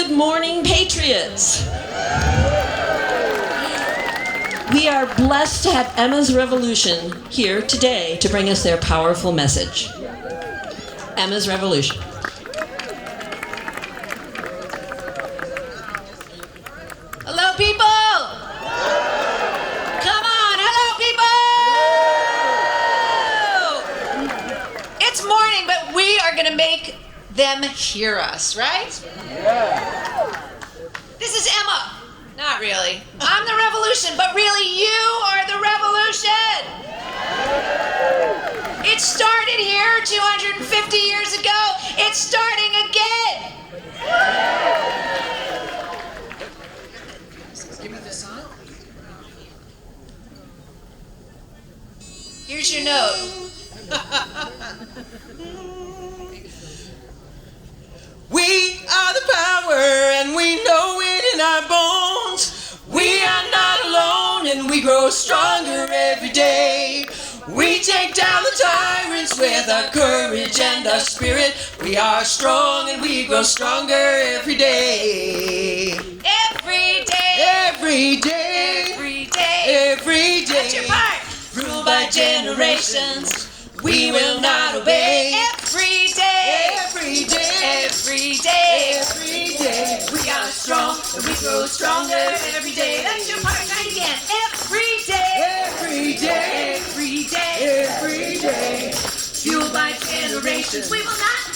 Good morning, Patriots. We are blessed to have Emma's Revolution here today to bring us their powerful message. Emma's Revolution. Hello, people! Come on, hello, people! It's morning, but we are going to make them hear us, right? Yeah. This is Emma. Not really. I'm the revolution, but really you are the revolution. It started here 250 years ago. It's starting again. Give me the song. Here's your note. We are the power and we know it in our bones. We are not alone and we grow stronger every day. We take down the tyrants with our courage and our spirit. We are strong and we grow stronger every day. Every day. Every day. Every day. Every day. That's your part. Ruled by generations, we will not obey. Every day. Every day. Every day. Every day. We are strong and we grow stronger every day. That's your part. Try it again. Every day. Every day. Every day. Every day. Fueled by generations,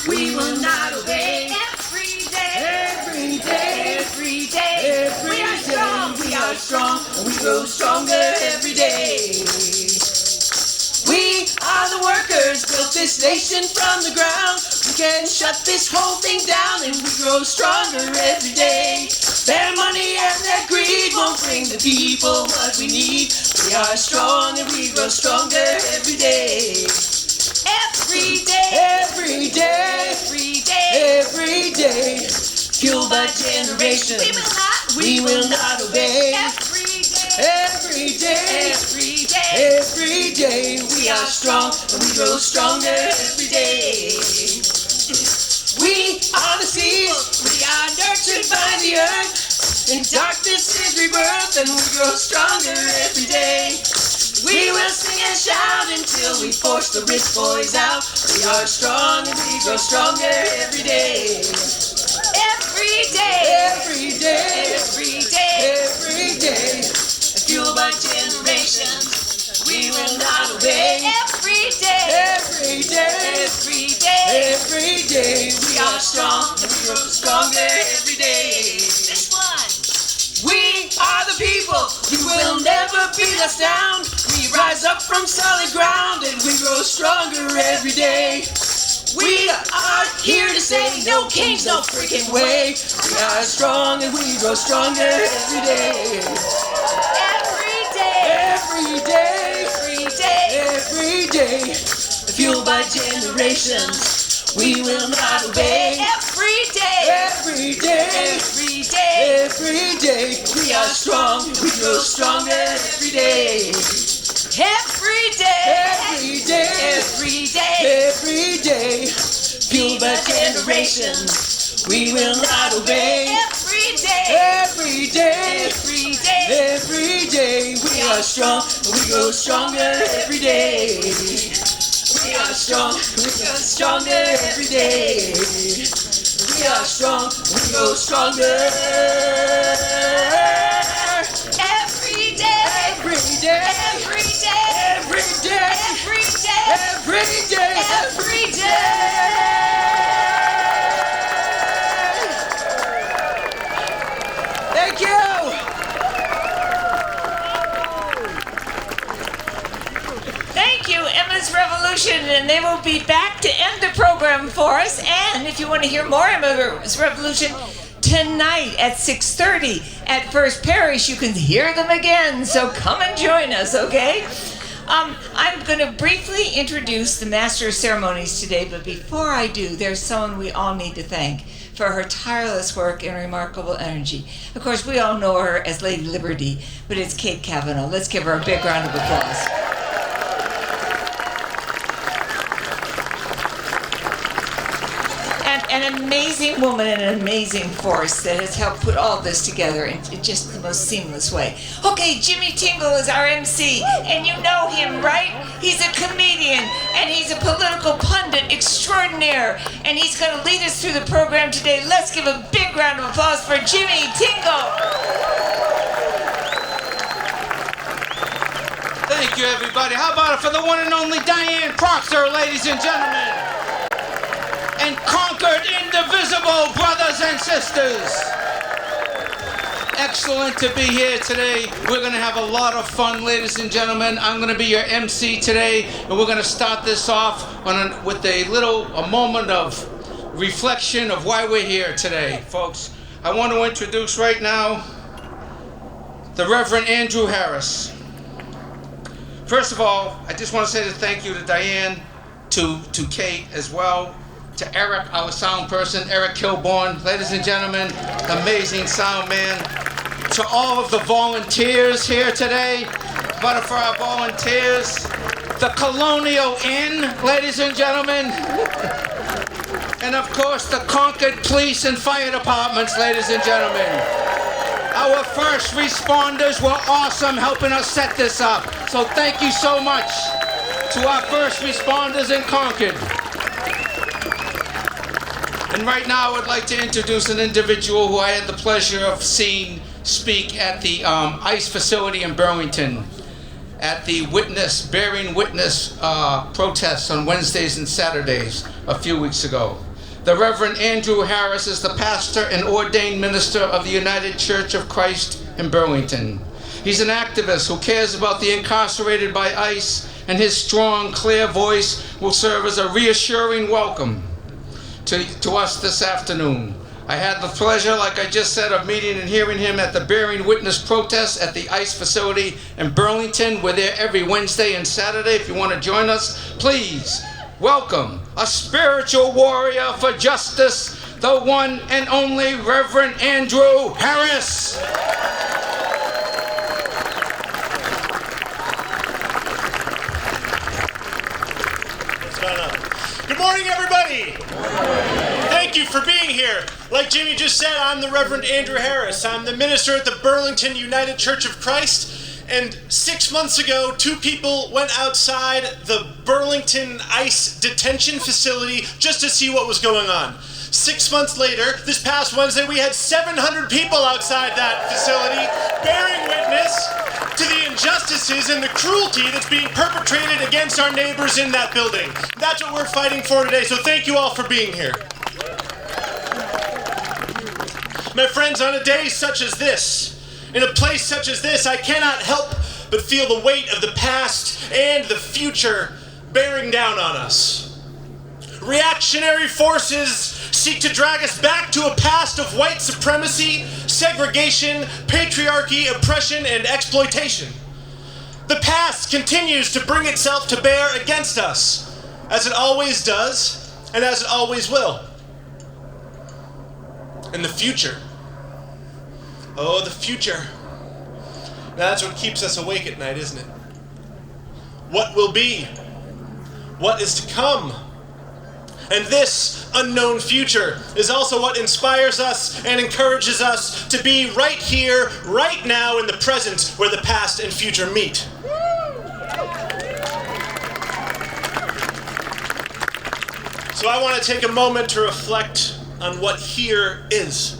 we will not obey. Every day. Every day. Every day. Every we are day. strong. We are strong and we grow stronger every day. We are the workers, built this nation from the ground. We can shut this whole thing down and we grow stronger every day. Their money and their greed won't bring the people what we need. We are strong and we grow stronger every day. Every day. Every day. Every day. Every day. Fueled by generations, we will not obey. Every day. Every day. Every day. Every day. We are strong and we grow stronger every day. We are the seeds, we are nurtured by the earth. In darkness is rebirth and we grow stronger every day. We will sing and shout until we force the rich boys out. We are strong and we grow stronger every day. Every day. Every day. Every day. Every day. Fueled by generations, we will not obey. Every day. Every day. Every day. Every day. We are strong and we grow stronger every day. This one. We are the people. You will never beat us down. We rise up from solid ground and we grow stronger every day. We are here to say no kings, no freaking way. We are strong and we grow stronger every day. Every day. Every day. Every day. Every day. Fueled by generations, we will not obey. Every day. Every day. Every day. Every day. We are strong, we grow stronger every day. Every day. Every day. Every day. Every day. Fueled by generations, we will not obey. Every day. Every day. Every day. Every day. We are strong, and we grow stronger every day. We are strong, we grow stronger every day. We are strong, we grow stronger. Every day. Every day. Every day. Every day. Every day. Every day. Every day. Thank you. Thank you, Emma's Revolution, and they will be back to end the program for us. And if you want to hear more Emma's Revolution tonight at 6:30 at First Parish, you can hear them again. So come and join us, okay? I'm going to briefly introduce the Master of Ceremonies today, but before I do, there's someone we all need to thank for her tireless work and remarkable energy. Of course, we all know her as Lady Liberty, but it's Kate Cavanaugh. Let's give her a big round of applause. And an amazing woman and an amazing force that has helped put all this together in just the most seamless way. Okay, Jimmy Tingle is our MC, and you know him, right? He's a comedian, and he's a political pundit extraordinaire, and he's going to lead us through the program today. Let's give a big round of applause for Jimmy Tingle. Thank you, everybody. How about it for the one and only Diane Proctor, ladies and gentlemen? And Concord indivisible brothers and sisters. Excellent to be here today. We're going to have a lot of fun, ladies and gentlemen. I'm going to be your MC today, and we're going to start this off with a moment of reflection of why we're here today, folks. I want to introduce right now the Reverend Andrew Harris. First of all, I just want to say thank you to Diane, to Kate as well, to Eric, our sound person, Eric Kilborn. Ladies and gentlemen, amazing sound man. To all of the volunteers here today, but for our volunteers, the Colonial Inn, ladies and gentlemen, and of course the Concord Police and Fire Departments, ladies and gentlemen. Our first responders were awesome helping us set this up. So thank you so much to our first responders in Concord. And right now I would like to introduce an individual who I had the pleasure of seeing speak at the ICE facility in Burlington at the bearing witness protests on Wednesdays and Saturdays a few weeks ago. The Reverend Andrew Harris is the pastor and ordained minister of the United Church of Christ in Burlington. He's an activist who cares about the incarcerated by ICE, and his strong, clear voice will serve as a reassuring welcome to us this afternoon. I had the pleasure, like I just said, of meeting and hearing him at the Bearing Witness protest at the ICE facility in Burlington. We're there every Wednesday and Saturday. If you want to join us, please welcome a spiritual warrior for justice, the one and only Reverend Andrew Harris. What's going on? Good morning, everybody. Thank you for being here. Like Jimmy just said, I'm the Reverend Andrew Harris. I'm the minister at the Burlington United Church of Christ. And 6 months ago, 2 people went outside the Burlington ICE detention facility just to see what was going on. 6 months later, this past Wednesday, we had 700 people outside that facility bearing witness to the injustices and the cruelty that's being perpetrated against our neighbors in that building. That's what we're fighting for today, so thank you all for being here. My friends, on a day such as this, in a place such as this, I cannot help but feel the weight of the past and the future bearing down on us. Reactionary forces seek to drag us back to a past of white supremacy, segregation, patriarchy, oppression, and exploitation. The past continues to bring itself to bear against us, as it always does, and as it always will. And the future. Oh, the future. That's what keeps us awake at night, isn't it? What will be? What is to come? And this unknown future is also what inspires us and encourages us to be right here, right now in the present, where the past and future meet. So I want to take a moment to reflect on what here is.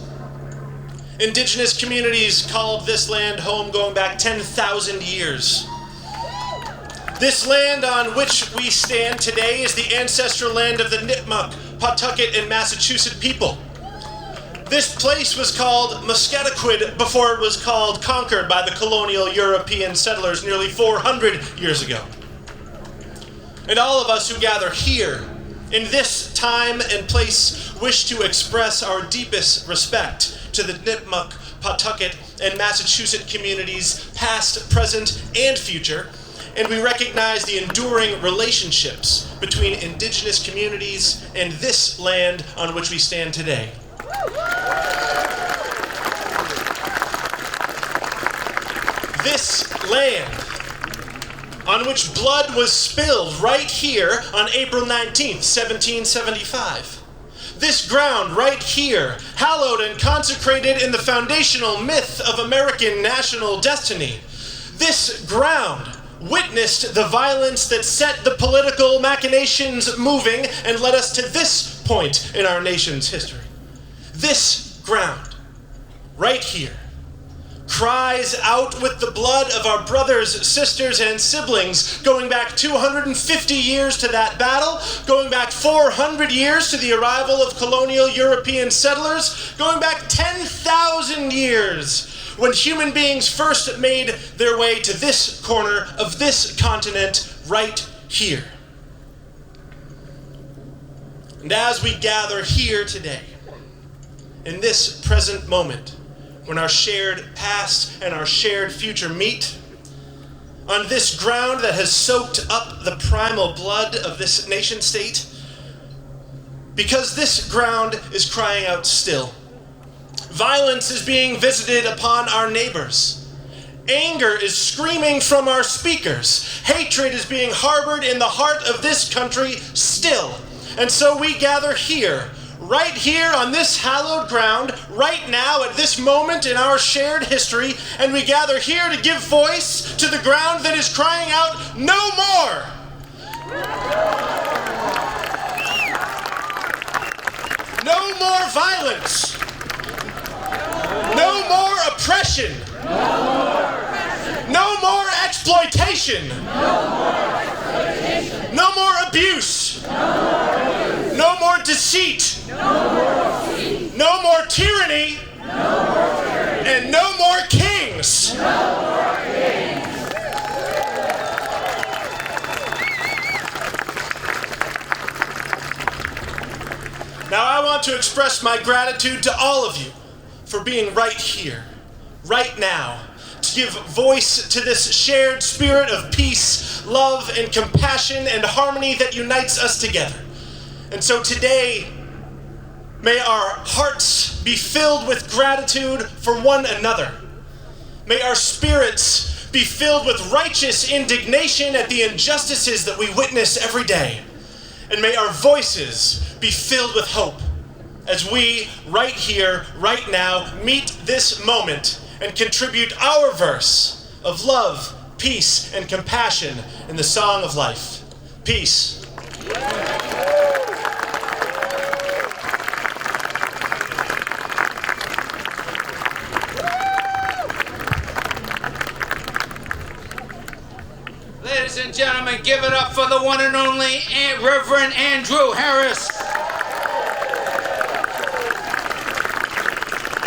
Indigenous communities called this land home going back 10,000 years. This land on which we stand today is the ancestral land of the Nipmuc, Pawtucket, and Massachusetts people. This place was called Musketaquid before it was called Concord by the colonial European settlers nearly 400 years ago. And all of us who gather here, in this time and place, wish to express our deepest respect to the Nipmuc, Pawtucket, and Massachusetts communities, past, present, and future, and we recognize the enduring relationships between indigenous communities and this land on which we stand today. This land on which blood was spilled right here on April 19th, 1775. This ground right here, hallowed and consecrated in the foundational myth of American national destiny. This ground witnessed the violence that set the political machinations moving and led us to this point in our nation's history. This ground, right here, cries out with the blood of our brothers, sisters, and siblings, going back 250 years to that battle, going back 400 years to the arrival of colonial European settlers, going back 10,000 years when human beings first made their way to this corner of this continent right here. And as we gather here today, in this present moment, when our shared past and our shared future meet, on this ground that has soaked up the primal blood of this nation state, because this ground is crying out still. Violence is being visited upon our neighbors. Anger is screaming from our speakers. Hatred is being harbored in the heart of this country still. And so we gather here, right here on this hallowed ground, right now at this moment in our shared history, and we gather here to give voice to the ground that is crying out, no more! No more violence! No more oppression! No more exploitation! No more abuse! No more deceit! No more tyranny! And no more kings! Now I want to express my gratitude to all of you for being right here, right now, to give voice to this shared spirit of peace, love, and compassion and harmony that unites us together. And so today, may our hearts be filled with gratitude for one another. May our spirits be filled with righteous indignation at the injustices that we witness every day. And may our voices be filled with hope as we, right here, right now, meet this moment and contribute our verse of love, peace, and compassion in the song of life. Peace. Ladies and gentlemen, give it up for the one and only Reverend Andrew Harris.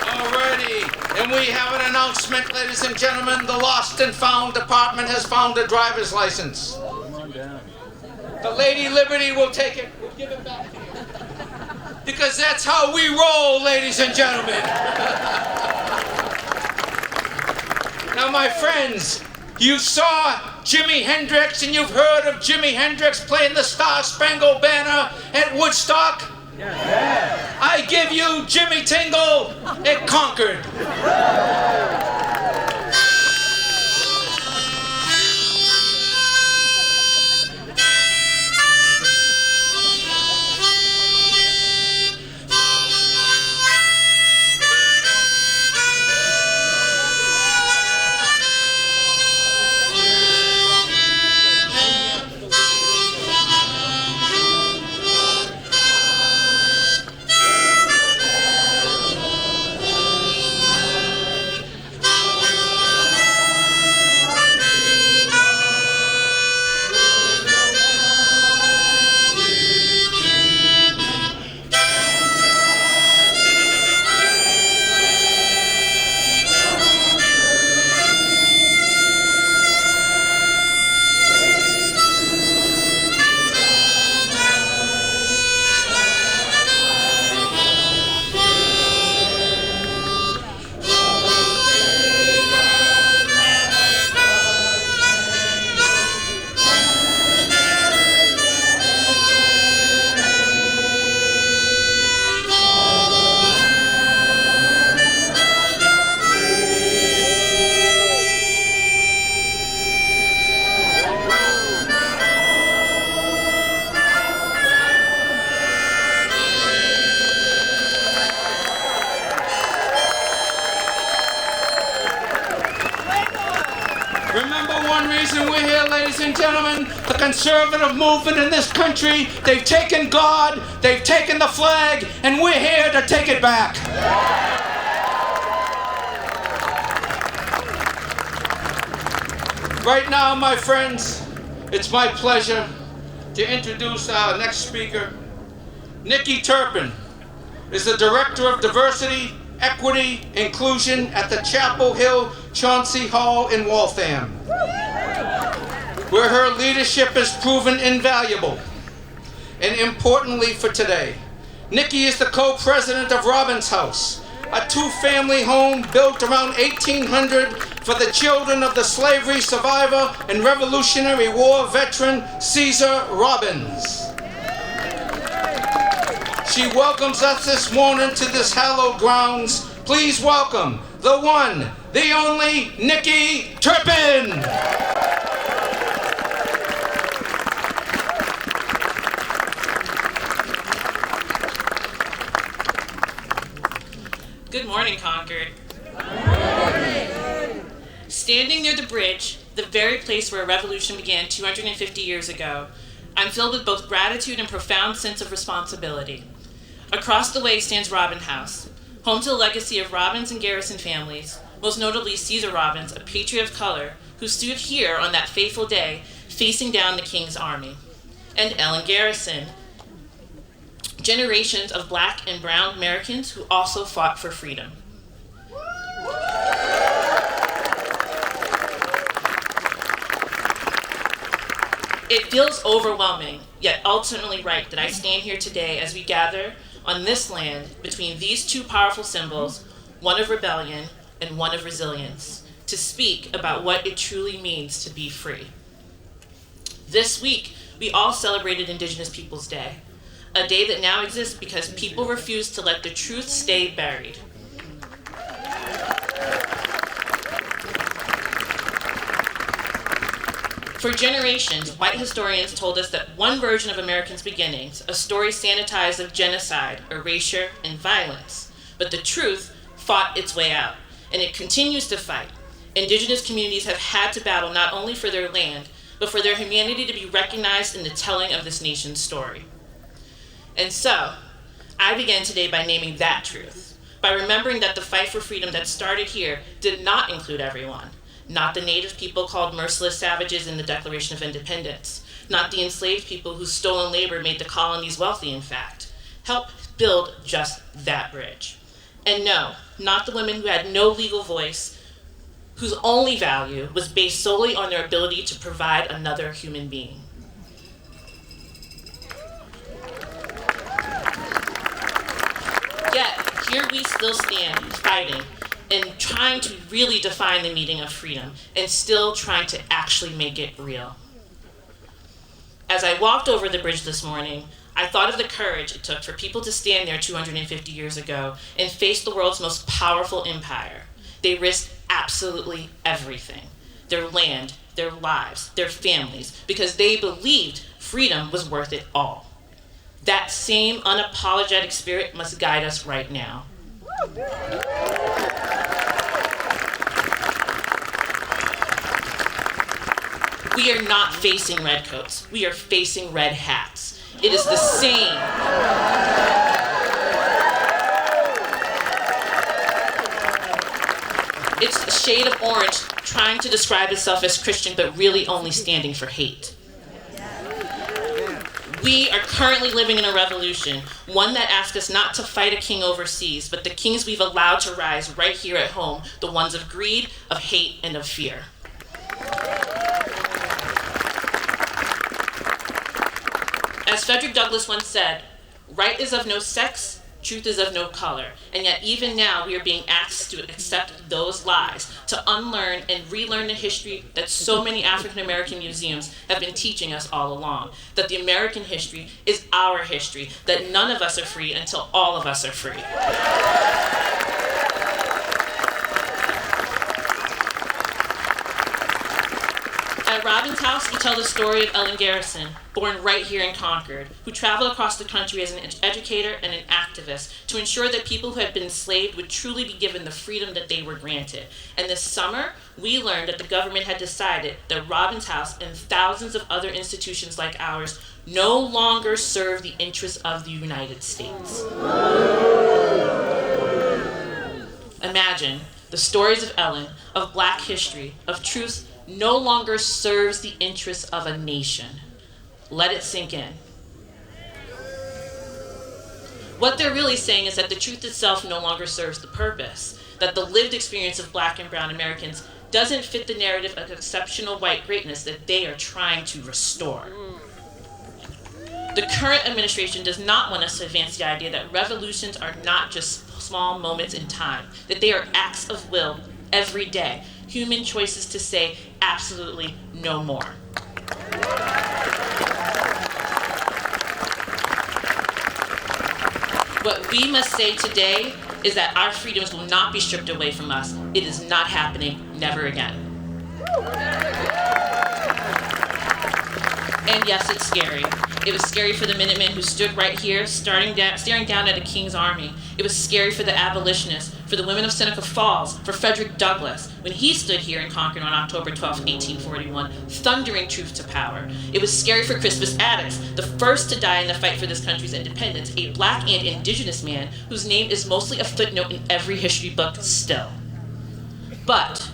Alrighty, and we have an announcement, ladies and gentlemen. The Lost and Found Department has found a driver's license. The Lady Liberty will take it. We'll give it back to you. Because that's how we roll, ladies and gentlemen. Now, my friends, you saw Jimi Hendrix, and you've heard of Jimi Hendrix playing the Star-Spangled Banner at Woodstock. Yeah. I give you Jimmy Tingle at Concord. reason we're here, ladies and gentlemen. The conservative movement in this country, they've taken God, they've taken the flag, and we're here to take it back. Right now, my friends, it's my pleasure to introduce our next speaker. Nikki Turpin is the Director of Diversity, Equity, Inclusion at the Chapel Hill Chauncey Hall in Waltham, where her leadership has proven invaluable. And importantly for today, Nikki is the co-president of Robin's House, a two-family home built around 1800 for the children of the slavery survivor and Revolutionary War veteran Caesar Robbins. She welcomes us this morning to this hallowed grounds. Please welcome the one, the only Nikki Turpin. Good morning, Concord. Standing near the bridge, the very place where a revolution began 250 years ago, I'm filled with both gratitude and profound sense of responsibility. Across the way stands Robin House, home to the legacy of Robbins and Garrison families, most notably Caesar Robbins, a patriot of color, who stood here on that fateful day, facing down the King's army, and Ellen Garrison, generations of Black and brown Americans who also fought for freedom. It feels overwhelming, yet ultimately right, that I stand here today as we gather on this land between these two powerful symbols, one of rebellion and one of resilience, to speak about what it truly means to be free. This week, we all celebrated Indigenous Peoples Day, a day that now exists because people refuse to let the truth stay buried. For generations, white historians told us that one version of Americans' beginnings, a story sanitized of genocide, erasure, and violence. But the truth fought its way out, and it continues to fight. Indigenous communities have had to battle not only for their land, but for their humanity to be recognized in the telling of this nation's story. And so, I began today by naming that truth, by remembering that the fight for freedom that started here did not include everyone. Not the native people called merciless savages in the Declaration of Independence. Not the enslaved people whose stolen labor made the colonies wealthy, in fact. Help build just that bridge. And no, not the women who had no legal voice, whose only value was based solely on their ability to provide another human being. Yet, here we still stand, fighting, and trying to really define the meaning of freedom, and still trying to actually make it real. As I walked over the bridge this morning, I thought of the courage it took for people to stand there 250 years ago and face the world's most powerful empire. They risked absolutely everything. Their land, their lives, their families, because they believed freedom was worth it all. That same unapologetic spirit must guide us right now. We are not facing redcoats. We are facing red hats. It is the same. It's a shade of orange trying to describe itself as Christian, but really only standing for hate. We are currently living in a revolution, one that asks us not to fight a king overseas, but the kings we've allowed to rise right here at home, the ones of greed, of hate, and of fear. As Frederick Douglass once said, right is of no sex, truth is of no color. And yet even now we are being asked to accept those lies, to unlearn and relearn the history that so many African American museums have been teaching us all along. That the American history is our history, that none of us are free until all of us are free. At Robin's House, we tell the story of Ellen Garrison, born right here in Concord, who traveled across the country as an educator and an activist activists to ensure that people who had been enslaved would truly be given the freedom that they were granted. And this summer, we learned that the government had decided that Robin's House and thousands of other institutions like ours no longer serve the interests of the United States. Imagine the stories of Ellen, of Black history, of truth no longer serves the interests of a nation. Let it sink in. What they're really saying is that the truth itself no longer serves the purpose, that the lived experience of Black and brown Americans doesn't fit the narrative of exceptional white greatness that they are trying to restore. The current administration does not want us to advance the idea that revolutions are not just small moments in time, that they are acts of will every day, human choices to say absolutely no more. What we must say today is that our freedoms will not be stripped away from us. It is not happening, never again. And yes, it's scary. It was scary for the Minutemen who stood right here, staring down at a king's army. It was scary for the abolitionists, for the women of Seneca Falls, for Frederick Douglass, when he stood here in Concord on October 12, 1841, thundering truth to power. It was scary for Crispus Attucks, the first to die in the fight for this country's independence, a Black and indigenous man whose name is mostly a footnote in every history book still. But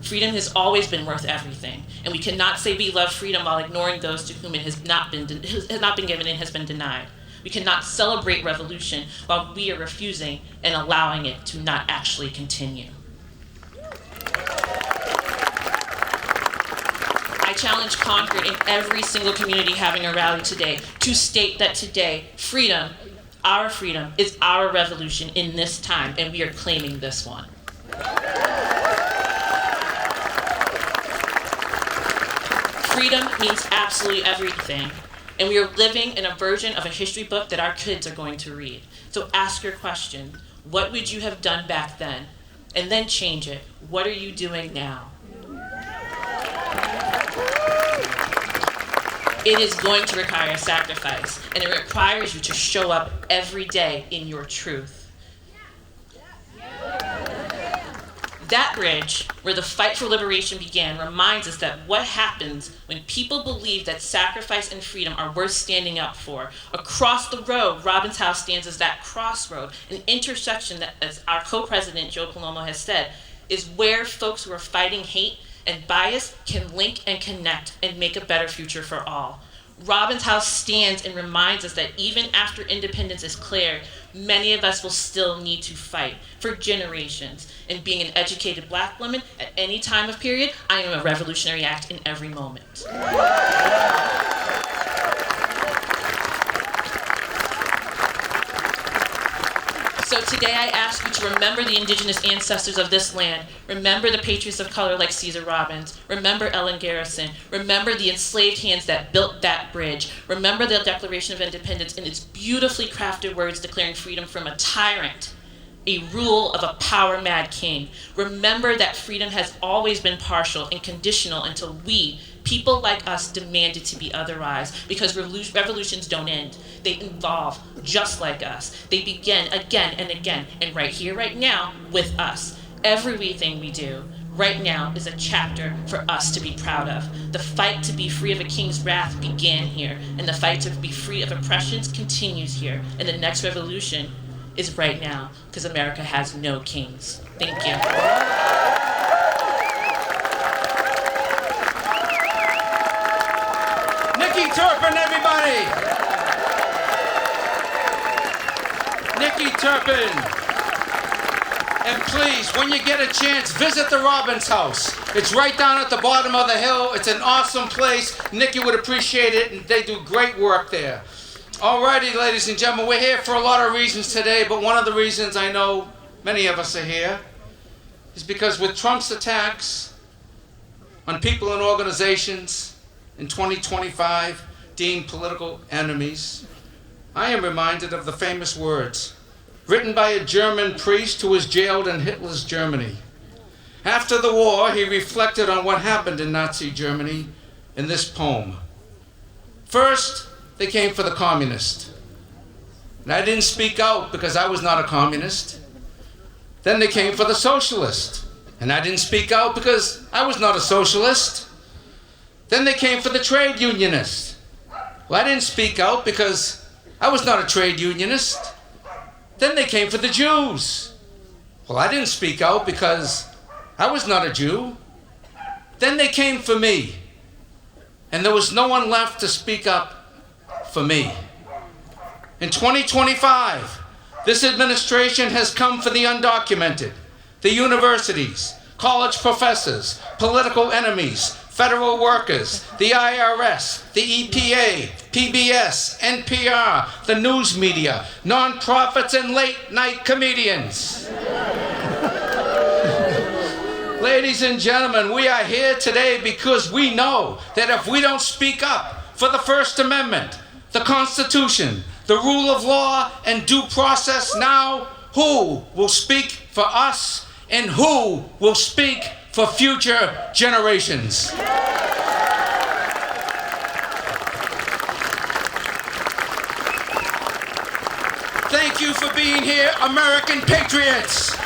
freedom has always been worth everything, and we cannot say we love freedom while ignoring those to whom it has not been given and has been denied. We cannot celebrate revolution while we are refusing and allowing it to not actually continue. I challenge Concord in every single community having a rally today to state that today, freedom, our freedom, is our revolution in this time, and we are claiming this one. Freedom means absolutely everything, and we are living in a version of a history book that our kids are going to read. So ask your question, what would you have done back then? And then change it. What are you doing now? It is going to require a sacrifice, and it requires you to show up every day in your truth. That bridge, where the fight for liberation began, reminds us that what happens when people believe that sacrifice and freedom are worth standing up for. Across the road, Robin's House stands as that crossroad, an intersection that, as our co-president Joe Palomo has said, is where folks who are fighting hate and bias can link and connect and make a better future for all. Robin's House stands and reminds us that even after independence is declared, many of us will still need to fight for generations. And being an educated Black woman at any time of period, I am a revolutionary act in every moment. So today I ask you to remember the indigenous ancestors of this land. Remember the patriots of color like Cesar Robbins. Remember Ellen Garrison. Remember the enslaved hands that built that bridge. Remember the Declaration of Independence and its beautifully crafted words declaring freedom from a tyrant, a rule of a power-mad king. Remember that freedom has always been partial and conditional until we, people like us, demanded to be otherwise, because revolutions don't end. They evolve just like us. They begin again and again, and right here, right now, with us. Everything we do right now is a chapter for us to be proud of. The fight to be free of a king's wrath began here, and the fight to be free of oppressions continues here, and the next revolution is right now, because America has no kings. Thank you. Nikki Turpin, everybody! Nikki Turpin. And please, when you get a chance, visit the Robin's House. It's right down at the bottom of the hill. It's an awesome place. Nikki would appreciate it, and they do great work there. Alrighty, ladies and gentlemen, we're here for a lot of reasons today, but one of the reasons I know many of us are here is because with Trump's attacks on people and organizations in 2025 deemed political enemies, I am reminded of the famous words written by a German priest who was jailed in Hitler's Germany. After the war, he reflected on what happened in Nazi Germany in this poem. First, they came for the communists. And I didn't speak out because I was not a communist. Then they came for the socialist. And I didn't speak out because I was not a socialist. Then they came for the trade unionist. Well, I didn't speak out because I was not a trade unionist. Then they came for the Jews. Well, I didn't speak out because I was not a Jew. Then they came for me. And there was no one left to speak up for me. In 2025, this administration has come for the undocumented, the universities, college professors, political enemies, federal workers, the IRS, the EPA, PBS, NPR, the news media, nonprofits, and late-night comedians. Ladies and gentlemen, we are here today because we know that if we don't speak up for the First Amendment, the Constitution, the rule of law, and due process now, who will speak for us and who will speak for future generations? Thank you for being here, American patriots.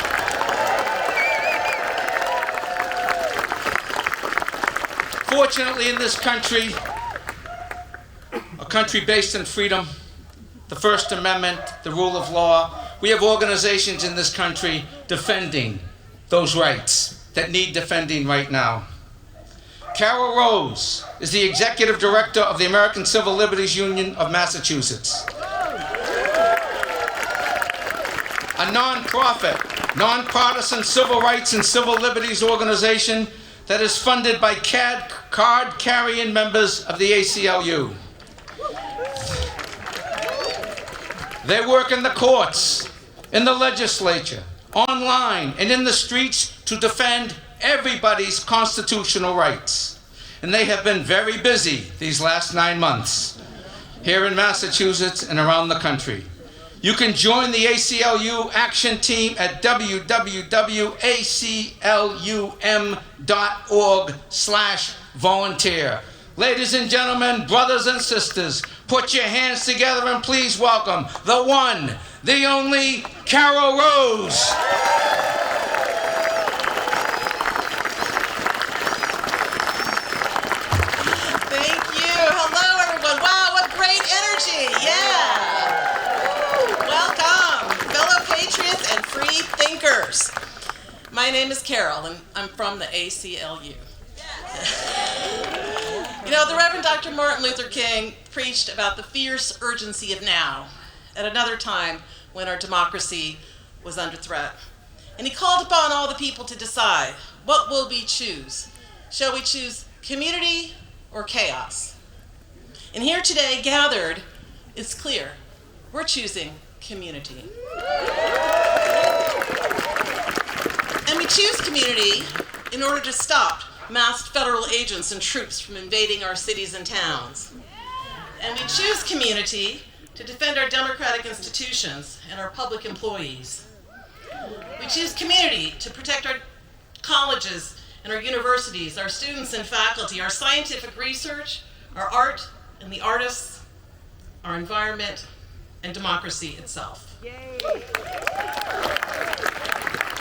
Fortunately, in this country, a country based in freedom, the First Amendment, the rule of law, we have organizations in this country defending those rights that need defending right now. Carol Rose is the executive director of the American Civil Liberties Union of Massachusetts, a nonprofit, nonpartisan civil rights and civil liberties organization that is funded by card-carrying members of the ACLU. They work in the courts, in the legislature, online, and in the streets to defend everybody's constitutional rights. And they have been very busy these last 9 months here in Massachusetts and around the country. You can join the ACLU Action Team at www.aclum.org/volunteer. Ladies and gentlemen, brothers and sisters, put your hands together and please welcome the one, the only Carol Rose. Thank you. Hello, everyone. Wow, what great energy. Yeah. Welcome, fellow patriots and free thinkers. My name is Carol, and I'm from the ACLU. You know, the Reverend Dr. Martin Luther King preached about the fierce urgency of now at another time when our democracy was under threat. And he called upon all the people to decide, what will we choose? Shall we choose community or chaos? And here today, gathered, it's clear, we're choosing community. And we choose community in order to stop masked federal agents and troops from invading our cities and towns. And we choose community to defend our democratic institutions and our public employees. We choose community to protect our colleges and our universities, our students and faculty, our scientific research, our art and the artists, our environment, and democracy itself. Yay.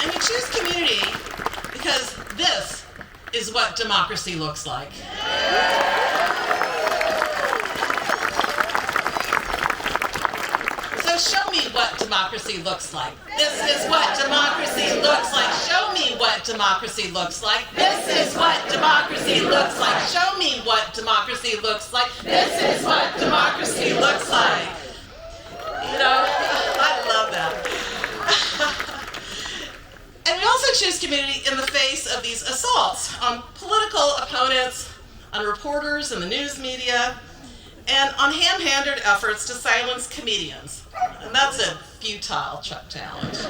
And we choose community because this is what democracy looks like. So show me what democracy looks like. This is what democracy looks like. Show me what democracy looks like. This is what democracy looks like. Show me what democracy looks like. This is what democracy looks like. You know, I love that. And we also choose community in the face of these assaults on political opponents, on reporters in the news media, and on ham-handed efforts to silence comedians. And that's a futile talent.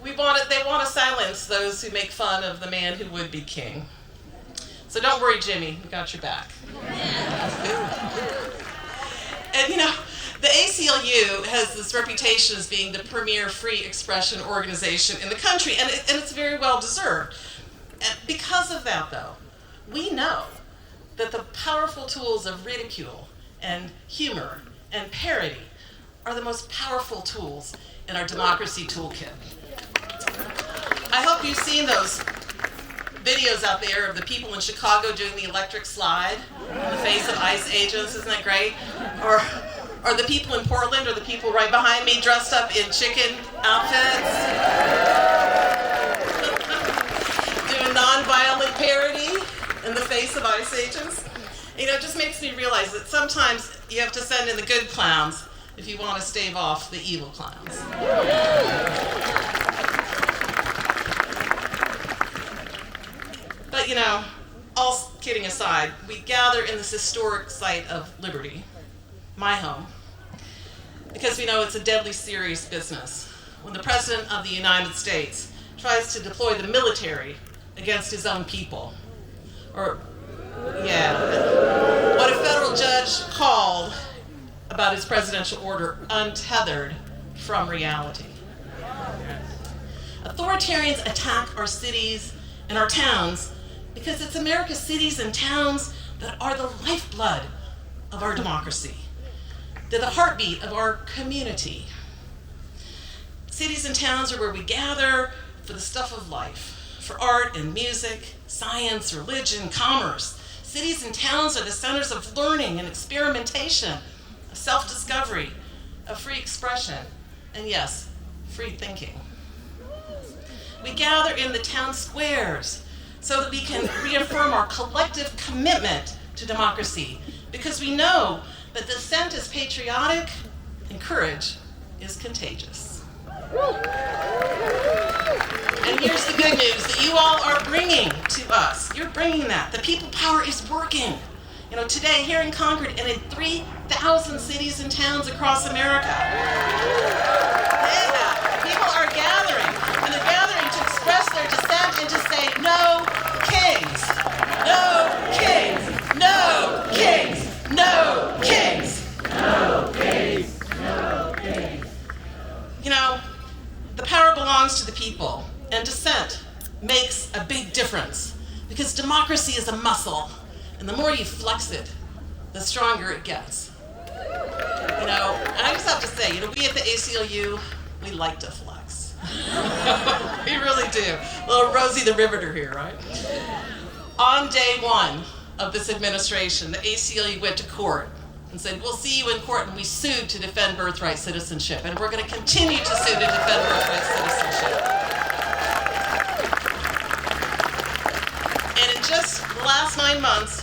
They want to silence those who make fun of the man who would be king. So don't worry, Jimmy, we got your back. And you know, the ACLU has this reputation as being the premier free expression organization in the country, and it's very well deserved. And because of that, though, we know that the powerful tools of ridicule and humor and parody are the most powerful tools in our democracy toolkit. I hope you've seen those videos out there of the people in Chicago doing the electric slide in the face of ICE agents. Isn't that great? Or the people in Portland, or the people right behind me dressed up in chicken outfits doing nonviolent parody in the face of ICE agents. You know, it just makes me realize that sometimes you have to send in the good clowns if you want to stave off the evil clowns. But you know, all kidding aside, we gather in this historic site of liberty, my home, because we know it's a deadly serious business when the President of the United States tries to deploy the military against his own people. Or, yeah, what a federal judge called about his presidential order untethered from reality. Authoritarians attack our cities and our towns because it's America's cities and towns that are the lifeblood of our democracy. They're the heartbeat of our community. Cities and towns are where we gather for the stuff of life, for art and music, science, religion, commerce. Cities and towns are the centers of learning and experimentation, of self-discovery, of free expression, and yes, free thinking. We gather in the town squares so that we can reaffirm our collective commitment to democracy, because we know that dissent is patriotic and courage is contagious. And here's the good news that you all are bringing to us. You're bringing that. The people power is working. You know, today here in Concord and in 3,000 cities and towns across America. Yeah, people are gathering, and they're gathering to express their dissent and to say, no kings, no kings, no kings, no kings, no kings, no kings. You know, the power belongs to the people, and dissent makes a big difference, because democracy is a muscle, and the more you flex it, the stronger it gets. You know, and I just have to say, you know, we at the ACLU, we like to flex. We really do. Little Rosie the Riveter here, right? On day one of this administration, the ACLU went to court and said, we'll see you in court, and we sued to defend birthright citizenship, and we're going to continue to sue to defend birthright citizenship. And in just the last 9 months,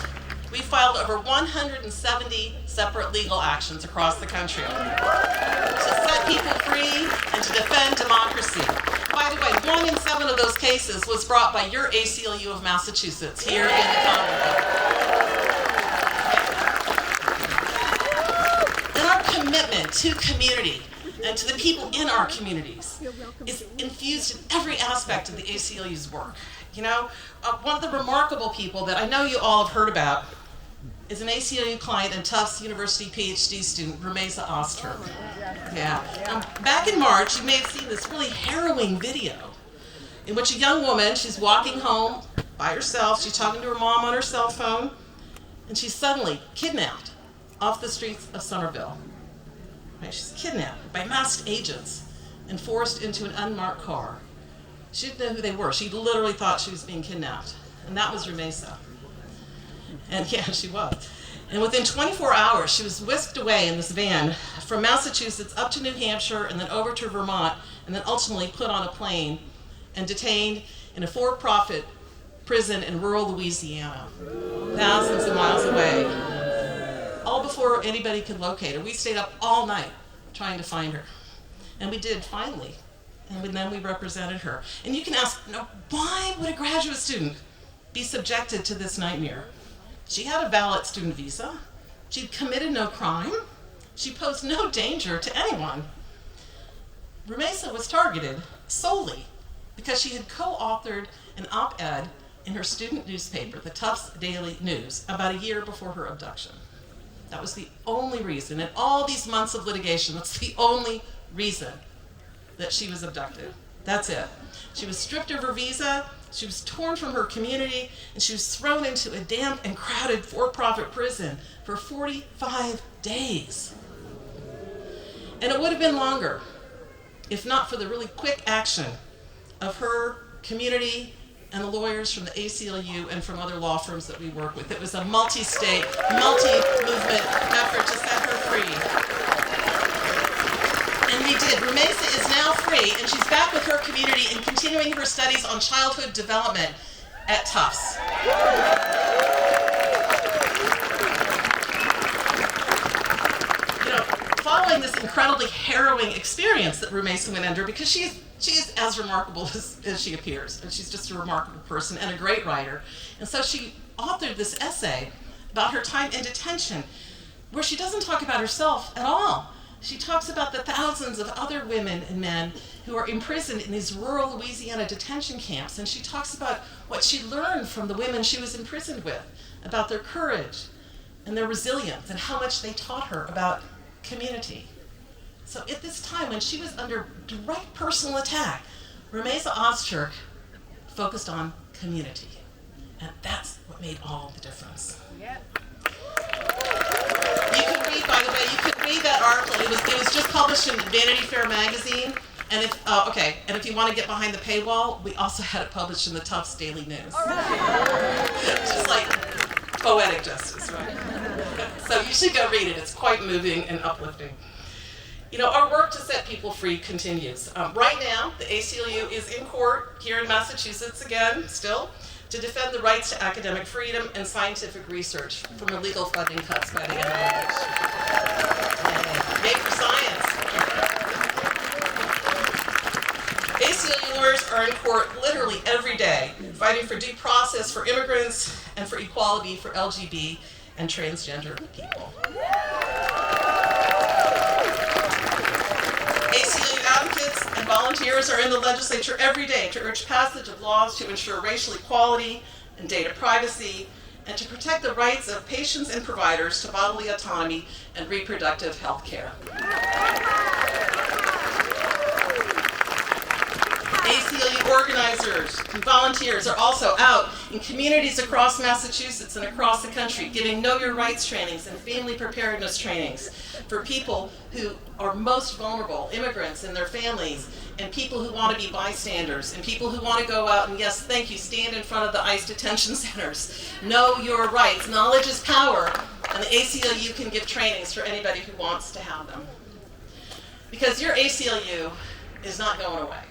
we filed over 170 separate legal actions across the country to set people free and to defend democracy. By the way, 1 in 7 of those cases was brought by your ACLU of Massachusetts here in the Commonwealth. And our commitment to community and to the people in our communities is infused in every aspect of the ACLU's work. You know, one of the remarkable people that I know you all have heard about is an ACLU client and Tufts University PhD student, Rumeza Ostrom. Yeah. Back in March, you may have seen this really harrowing video in which a young woman, she's walking home by herself, she's talking to her mom on her cell phone, and she's suddenly kidnapped off the streets of Somerville. Right? She's kidnapped by masked agents and forced into an unmarked car. She didn't know who they were. She literally thought she was being kidnapped, and that was Rumeza. And yeah, she was. And within 24 hours, she was whisked away in this van from Massachusetts up to New Hampshire and then over to Vermont, and then ultimately put on a plane and detained in a for-profit prison in rural Louisiana, thousands of miles away, all before anybody could locate her. We stayed up all night trying to find her. And we did, finally. And then we represented her. And you can ask, why would a graduate student be subjected to this nightmare? She had a valid student visa. She'd committed no crime. She posed no danger to anyone. Rumeza was targeted solely because she had co-authored an op-ed in her student newspaper, the Tufts Daily News, about a year before her abduction. That was the only reason. In all these months of litigation, that's the only reason that she was abducted. That's it. She was stripped of her visa, she was torn from her community, and she was thrown into a damp and crowded for-profit prison for 45 days. And it would have been longer if not for the really quick action of her community and the lawyers from the ACLU and from other law firms that we work with. It was a multi-state, multi-movement effort to set her free. And we did. Rumeysa is now free, and she's back with her community and continuing her studies on childhood development at Tufts. Following this incredibly harrowing experience that Rumeysa went under, because she is as remarkable as she appears, and she's just a remarkable person and a great writer. And so she authored this essay about her time in detention, where she doesn't talk about herself at all. She talks about the thousands of other women and men who are imprisoned in these rural Louisiana detention camps, and she talks about what she learned from the women she was imprisoned with, about their courage and their resilience and how much they taught her about community. So at this time, when she was under direct personal attack, Rumeysa Ozturk focused on community. And that's what made all the difference. Yep. You can read, by the way, you can read that article. It was just published in Vanity Fair magazine. And if you want to get behind the paywall, we also had it published in the Tufts Daily News. Just like poetic justice, right? So you should go read it. It's quite moving and uplifting. Our work to set people free continues. Right now, the ACLU is in court here in Massachusetts again, still, to defend the rights to academic freedom and scientific research from illegal funding cuts by the NIH. Yay for science. ACLU lawyers are in court literally every day, fighting for due process for immigrants and for equality for LGBT and transgender people. ACLU advocates and volunteers are in the legislature every day to urge passage of laws to ensure racial equality and data privacy, and to protect the rights of patients and providers to bodily autonomy and reproductive health care. ACLU organizers and volunteers are also out in communities across Massachusetts and across the country giving Know Your Rights trainings and family preparedness trainings for people who are most vulnerable, immigrants and their families, and people who want to be bystanders, and people who want to go out and, yes, thank you, stand in front of the ICE detention centers. Know your rights. Knowledge is power, and the ACLU can give trainings for anybody who wants to have them. Because your ACLU is not going away.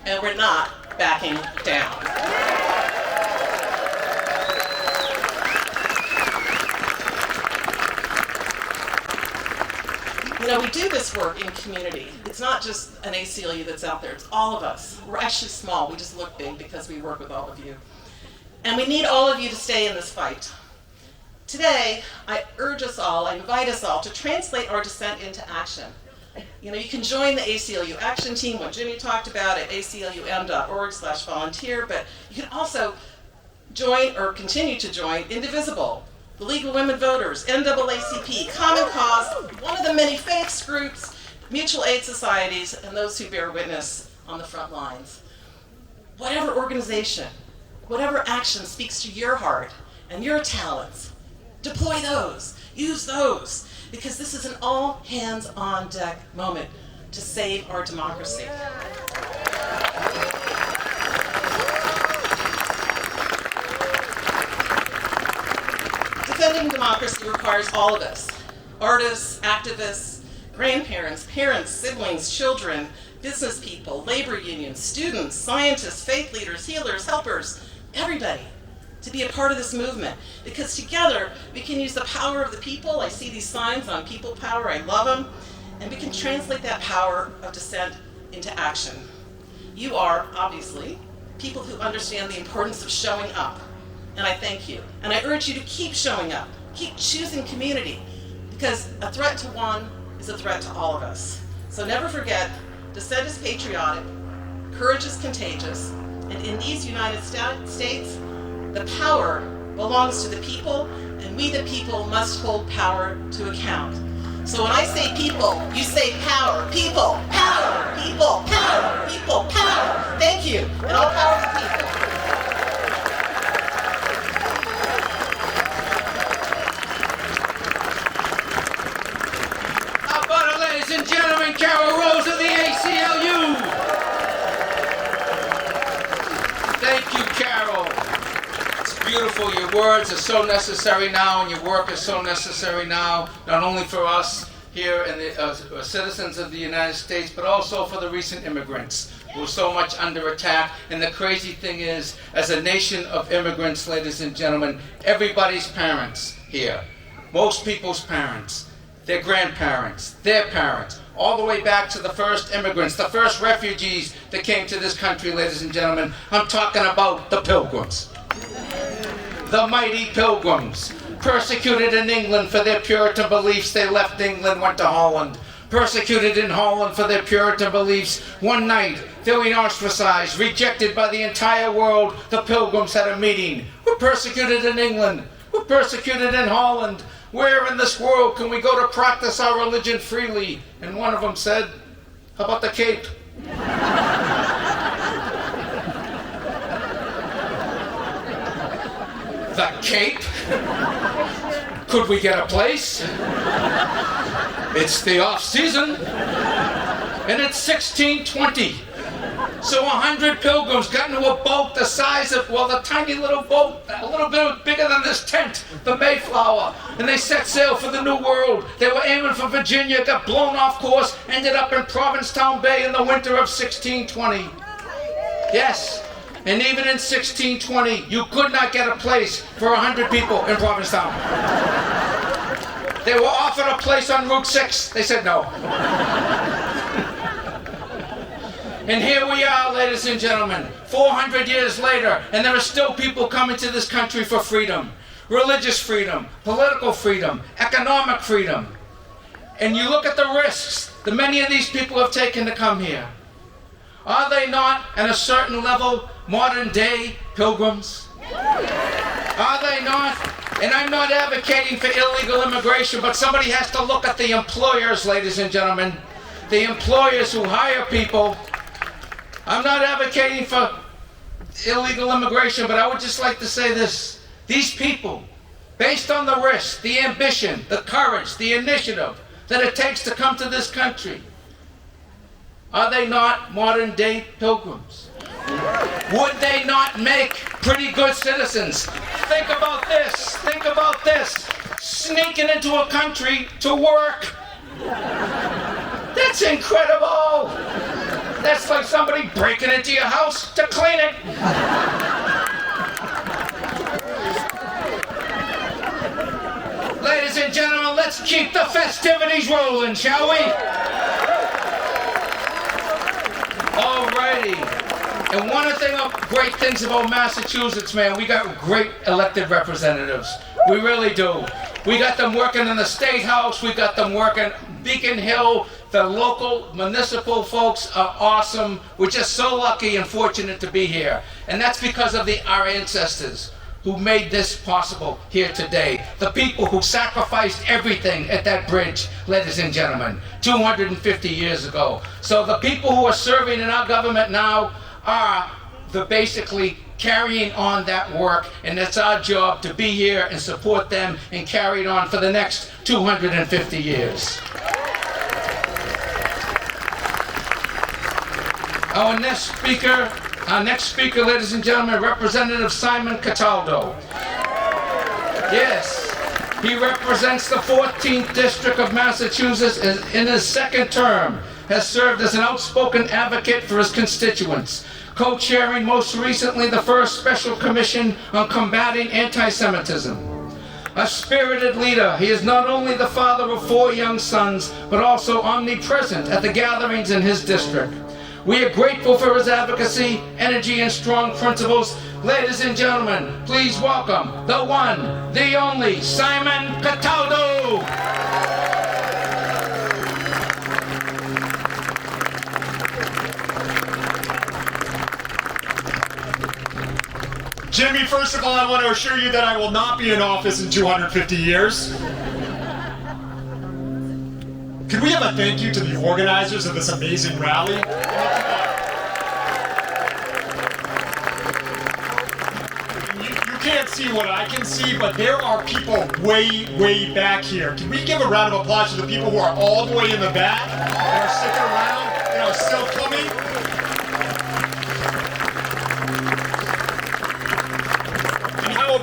And we're not backing down. We do this work in community. It's not just an ACLU that's out there, it's all of us. We're actually small, we just look big because we work with all of you. And we need all of you to stay in this fight. Today, I urge us all, I invite us all to translate our dissent into action. You can join the ACLU Action Team, what Jimmy talked about, at aclum.org/volunteer, but you can also join or continue to join Indivisible, the League of Women Voters, NAACP, Common Cause, one of the many faith groups, mutual aid societies, and those who bear witness on the front lines. Whatever organization, whatever action speaks to your heart and your talents, deploy those, use those. Because this is an all-hands-on-deck moment to save our democracy. Defending democracy requires all of us. Artists, activists, grandparents, parents, siblings, children, business people, labor unions, students, scientists, faith leaders, healers, helpers, everybody, to be a part of this movement, because together we can use the power of the people. I see these signs on people power, I love them, and we can translate that power of dissent into action. You are, obviously, people who understand the importance of showing up, and I thank you. And I urge you to keep showing up, keep choosing community, because a threat to one is a threat to all of us. So never forget, dissent is patriotic, courage is contagious, and in these United States, the power belongs to the people, and we the people must hold power to account. So when I say people, you say power. People, power, people, power, people, power. Thank you, and all power to people. How about it, ladies and gentlemen? you, Carol. It's beautiful. Your words are so necessary now, and your work is so necessary now, not only for us here and the citizens of the United States, but also for the recent immigrants who are so much under attack. And the crazy thing is, as a nation of immigrants, ladies and gentlemen, everybody's parents here, most people's parents, their grandparents, their parents, all the way back to the first immigrants, the first refugees that came to this country, ladies and gentlemen. I'm talking about the Pilgrims. The mighty Pilgrims. Persecuted in England for their Puritan beliefs, they left England, went to Holland. Persecuted in Holland for their Puritan beliefs. One night, feeling ostracized, rejected by the entire world, the Pilgrims had a meeting. We're persecuted in England. We're persecuted in Holland. Where in this world can we go to practice our religion freely? And one of them said, how about the Cape? The Cape? Could we get a place? It's the off season, and it's 1620. So 100 pilgrims got into a boat the size of, well, the tiny little boat, a little bit bigger than this tent, the Mayflower, and they set sail for the New World. They were aiming for Virginia, got blown off course, ended up in Provincetown Bay in the winter of 1620. Yes. And even in 1620, you could not get a place for 100 people in Provincetown. They were offered a place on Route 6. They said no. And here we are, ladies and gentlemen, 400 years later, and there are still people coming to this country for freedom. Religious freedom, political freedom, economic freedom. And you look at the risks that many of these people have taken to come here. Are they not, at a certain level, modern-day pilgrims? Are they not? And I'm not advocating for illegal immigration, but somebody has to look at the employers, ladies and gentlemen. The employers who hire people. I'm not advocating for illegal immigration, but I would just like to say this. These people, based on the risk, the ambition, the courage, the initiative that it takes to come to this country, are they not modern-day pilgrims? Would they not make pretty good citizens? Think about this. Think about this. Sneaking into a country to work. That's incredible. That's like somebody breaking into your house to clean it. Ladies and gentlemen, let's keep the festivities rolling, shall we? Alrighty. And one of the great things about Massachusetts, man, we got great elected representatives. We really do. We got them working in the State House. We got them working Beacon Hill. The local municipal folks are awesome. We're just so lucky and fortunate to be here. And that's because of our ancestors who made this possible here today. The people who sacrificed everything at that bridge, ladies and gentlemen, 250 years ago. So the people who are serving in our government now are basically carrying on that work, and it's our job to be here and support them and carry it on for the next 250 years. Our next speaker, ladies and gentlemen, Representative Simon Cataldo. Yes, he represents the 14th District of Massachusetts and in his second term has served as an outspoken advocate for his constituents, co-chairing most recently the first Special Commission on Combating Anti-Semitism. A spirited leader, he is not only the father of 4 young sons, but also omnipresent at the gatherings in his district. We are grateful for his advocacy, energy, and strong principles. Ladies and gentlemen, please welcome the one, the only, Simon Cataldo! Jimmy, first of all, I want to assure you that I will not be in office in 250 years. Can we have a thank you to the organizers of this amazing rally? You can't see what I can see, but there are people way, way back here. Can we give a round of applause to the people who are all the way in the back and are sticking around and are still coming?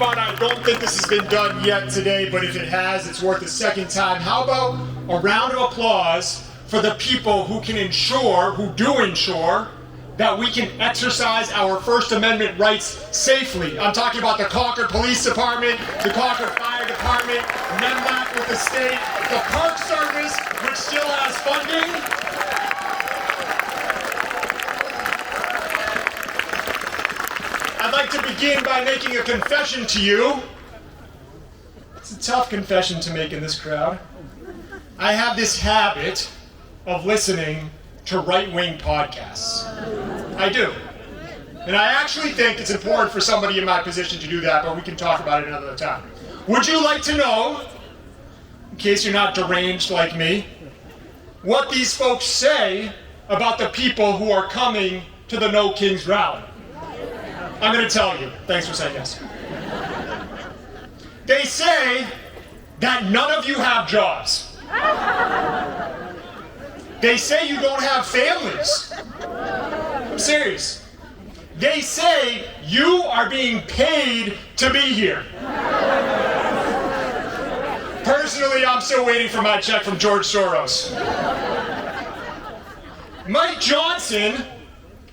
about, I don't think this has been done yet today, but if it has, it's worth a second time. How about a round of applause for the people who can ensure, who do ensure, that we can exercise our First Amendment rights safely. I'm talking about the Concord Police Department, the Concord Fire Department, NEMLAC with the state, the Park Service, which still has funding. I'd like to begin by making a confession to you. It's a tough confession to make in this crowd. I have this habit of listening to right-wing podcasts. I do. And I actually think it's important for somebody in my position to do that, but we can talk about it another time. Would you like to know, in case you're not deranged like me, what these folks say about the people who are coming to the No Kings rally? I'm going to tell you. Thanks for saying yes. They say that none of you have jobs. They say you don't have families. I'm serious. They say you are being paid to be here. Personally, I'm still waiting for my check from George Soros. Mike Johnson,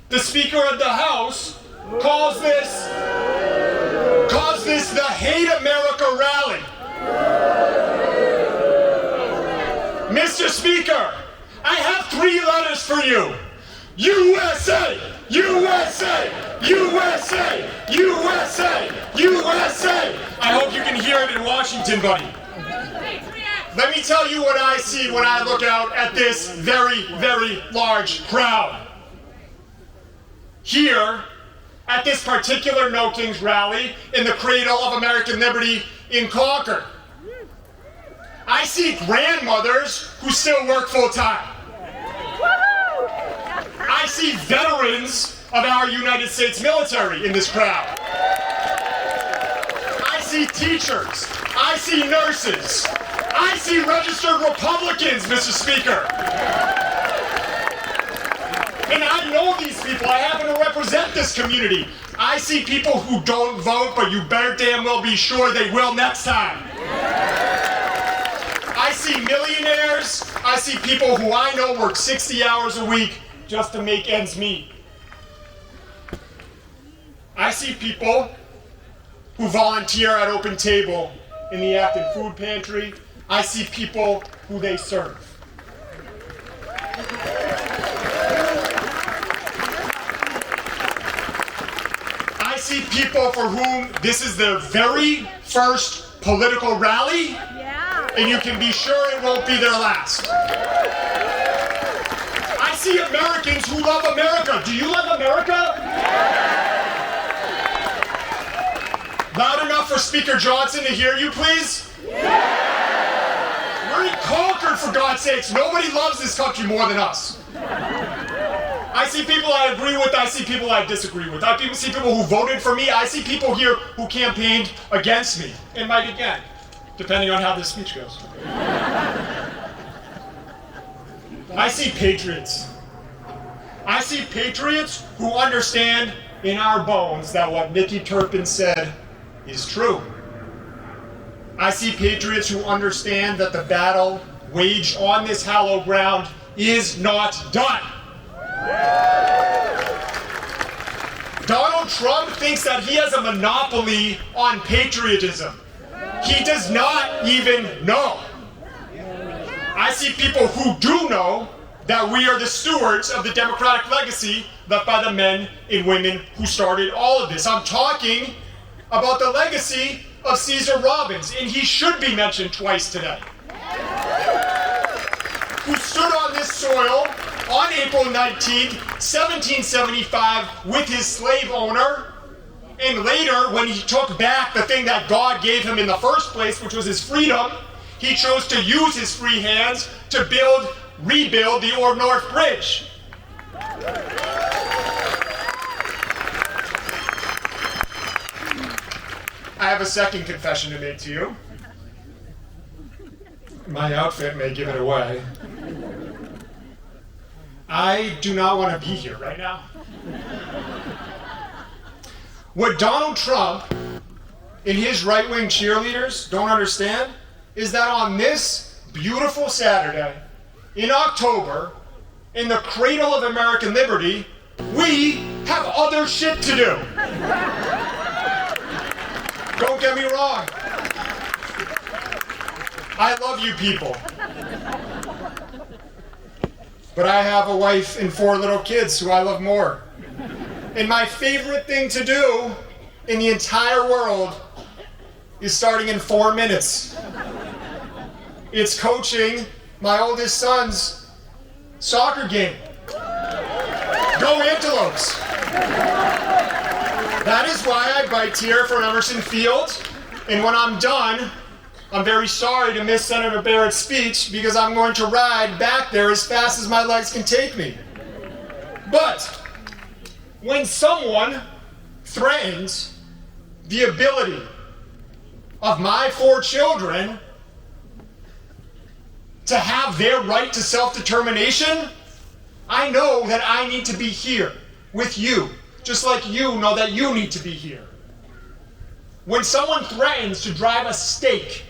the Speaker of the House, calls this the Hate America rally. Mr. Speaker, I have 3 letters for you. USA! USA! USA! USA! USA! I hope you can hear it in Washington, buddy. Let me tell you what I see when I look out at this very, very large crowd. Here, at this particular No Kings rally in the cradle of American liberty in Concord, I see grandmothers who still work full-time. I see veterans of our United States military in this crowd. I see teachers. I see nurses. I see registered Republicans, Mr. Speaker. And I know these people. I happen to represent this community. I see people who don't vote, but you better damn well be sure they will next time. I see millionaires. I see people who I know work 60 hours a week just to make ends meet. I see people who volunteer at Open Table in the Acton Food Pantry. I see people who they serve. I see people for whom this is their very first political rally, and you can be sure it won't be their last. I see Americans who love America. Do you love America? Loud enough for Speaker Johnson to hear you, please? We're in Concord, for God's sakes. Nobody loves this country more than us. I see people I agree with. I see people I disagree with. I see people who voted for me. I see people here who campaigned against me and might again, depending on how this speech goes. I see patriots. I see patriots who understand in our bones that what Nicky Turpin said is true. I see patriots who understand that the battle waged on this hallowed ground is not done. Donald Trump thinks that he has a monopoly on patriotism. He does not even know. I see people who do know that we are the stewards of the democratic legacy left by the men and women who started all of this. I'm talking about the legacy of Cesar Robbins, and he should be mentioned twice today, who stood on this soil on April 19th, 1775 with his slave owner, and later, when he took back the thing that God gave him in the first place, which was his freedom, he chose to use his free hands to rebuild the Orb North Bridge. I have a second confession to make to you. My outfit may give it away. I do not want to be here right now. What Donald Trump and his right-wing cheerleaders don't understand is that on this beautiful Saturday in October, in the cradle of American liberty, we have other shit to do. Don't get me wrong. I love you people. But I have a wife and 4 little kids who I love more. And my favorite thing to do in the entire world is starting in 4 minutes. It's coaching my oldest son's soccer game. Go Antelopes! That is why I biked here from Emerson Field, and when I'm done, I'm very sorry to miss Senator Barrett's speech because I'm going to ride back there as fast as my legs can take me. But when someone threatens the ability of my 4 children to have their right to self-determination, I know that I need to be here with you, just like you know that you need to be here. When someone threatens to drive a stake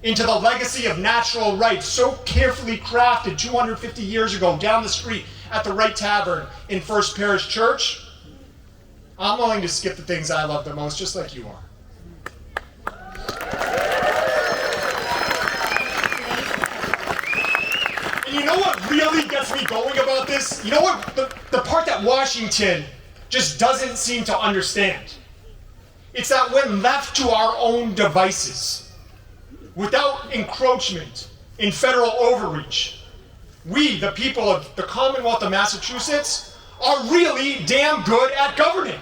into the legacy of natural rights so carefully crafted 250 years ago down the street at the Wright Tavern in First Parish Church, I'm willing to skip the things I love the most, just like you are. And you know what really gets me going about this? You know what? The part that Washington just doesn't seem to understand. It's that when left to our own devices, without encroachment in federal overreach, we, the people of the Commonwealth of Massachusetts, are really damn good at governing.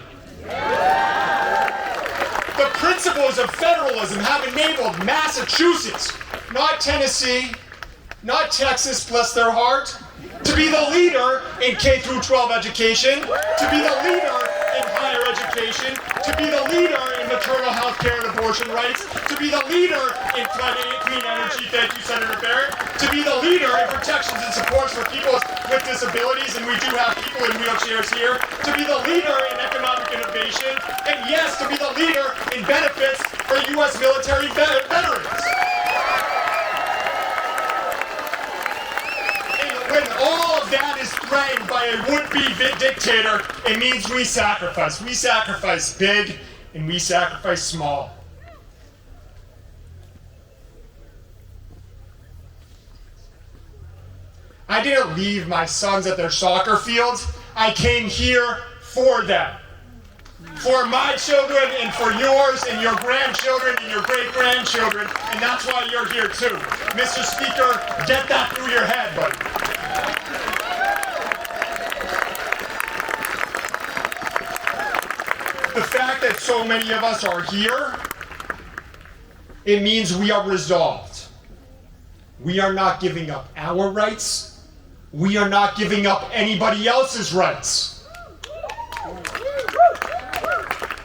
The principles of federalism have enabled Massachusetts, not Tennessee, not Texas, bless their heart, to be the leader in K-12 education, to be the leader in higher education, to be the leader in maternal health care and abortion rights, to be the leader in clean energy, thank you, Senator Barrett, to be the leader in protections and supports for people with disabilities, and we do have people in wheelchairs here, to be the leader in economic innovation, and yes, to be the leader in benefits for U.S. military veterans. When all of that is threatened by a would-be dictator, it means we sacrifice. We sacrifice big and we sacrifice small. I didn't leave my sons at their soccer fields. I came here for them. For my children and for yours and your grandchildren and your great-grandchildren, and that's why you're here too. Mr. Speaker, get that through your head, buddy. The fact that so many of us are here, it means we are resolved. We are not giving up our rights. We are not giving up anybody else's rights.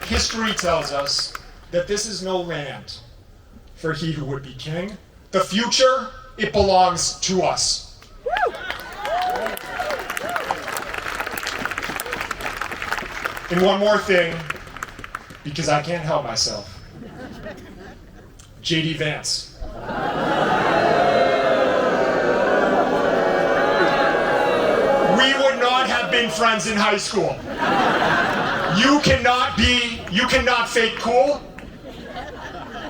History tells us that this is no land for he who would be king. The future, it belongs to us. And one more thing, because I can't help myself. J.D. Vance. We would not have been friends in high school. You cannot fake cool,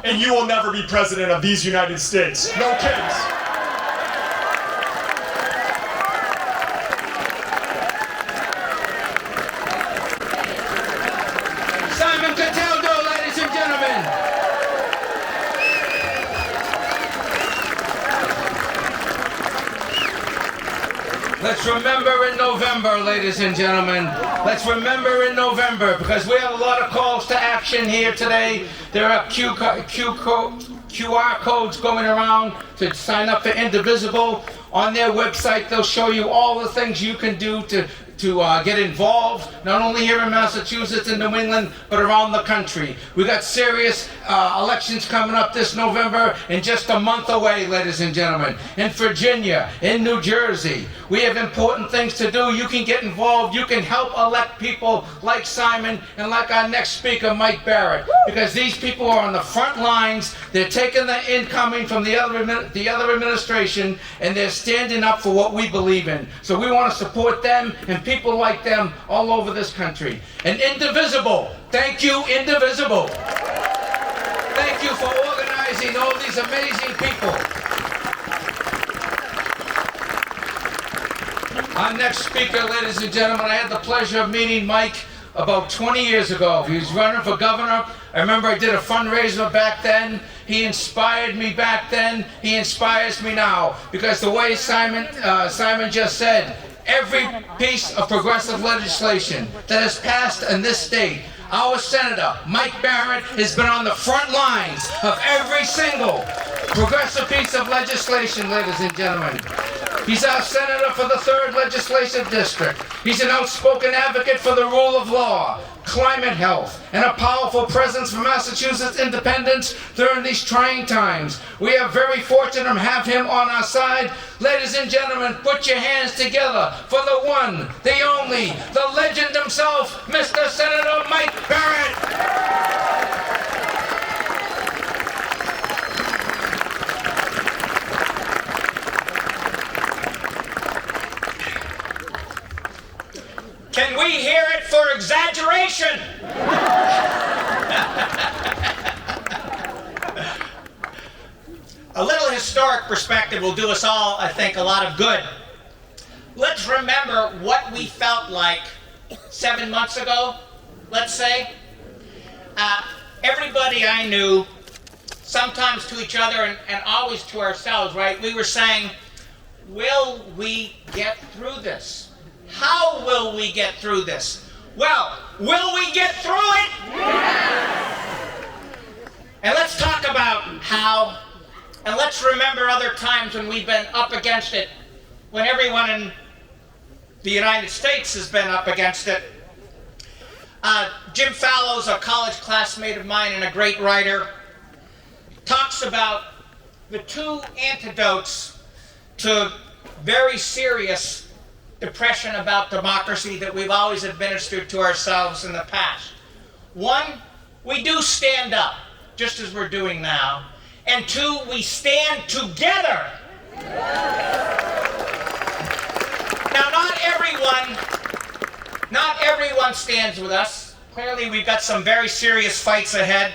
and you will never be president of these United States. No kidding. Let's remember in November, ladies and gentlemen. Let's remember in November, because we have a lot of calls to action here today. There are QR codes going around to sign up for Indivisible. On their website, they'll show you all the things you can do to get involved, not only here in Massachusetts and New England, but around the country. We got serious elections coming up this November and just a month away, ladies and gentlemen. In Virginia, in New Jersey, we have important things to do. You can get involved. You can help elect people like Simon and like our next speaker, Mike Barrett, because these people are on the front lines. They're taking the incoming from the other administration, and they're standing up for what we believe in. So we want to support them and people like them all over this country. And Indivisible, thank you, Indivisible. Thank you for organizing all these amazing people. Our next speaker, ladies and gentlemen, I had the pleasure of meeting Mike about 20 years ago. He was running for governor. I remember I did a fundraiser back then. He inspired me back then. He inspires me now. Because the way Simon just said, every piece of progressive legislation that has passed in this state, our Senator, Mike Barrett, has been on the front lines of every single progressive piece of legislation, ladies and gentlemen. He's our senator for the 3rd Legislative District. He's an outspoken advocate for the rule of law, climate health, and a powerful presence for Massachusetts independence during these trying times. We are very fortunate to have him on our side. Ladies and gentlemen, put your hands together for the one, the only, the legend himself, Mr. Senator Mike Barrett. Can we hear it for exaggeration? A little historic perspective will do us all, I think, a lot of good. Let's remember what we felt like 7 months ago, let's say. Everybody I knew, sometimes to each other and always to ourselves, right? We were saying, will we get through this? How will we get through this? Well, will we get through it? Yes! And let's talk about how, and let's remember other times when we've been up against it, when everyone in the United States has been up against it. Jim Fallow's a college classmate of mine and a great writer, talks about the 2 antidotes to very serious depression about democracy that we've always administered to ourselves in the past. 1, we do stand up, just as we're doing now. And 2, we stand together. Now, not everyone stands with us. Clearly, we've got some very serious fights ahead.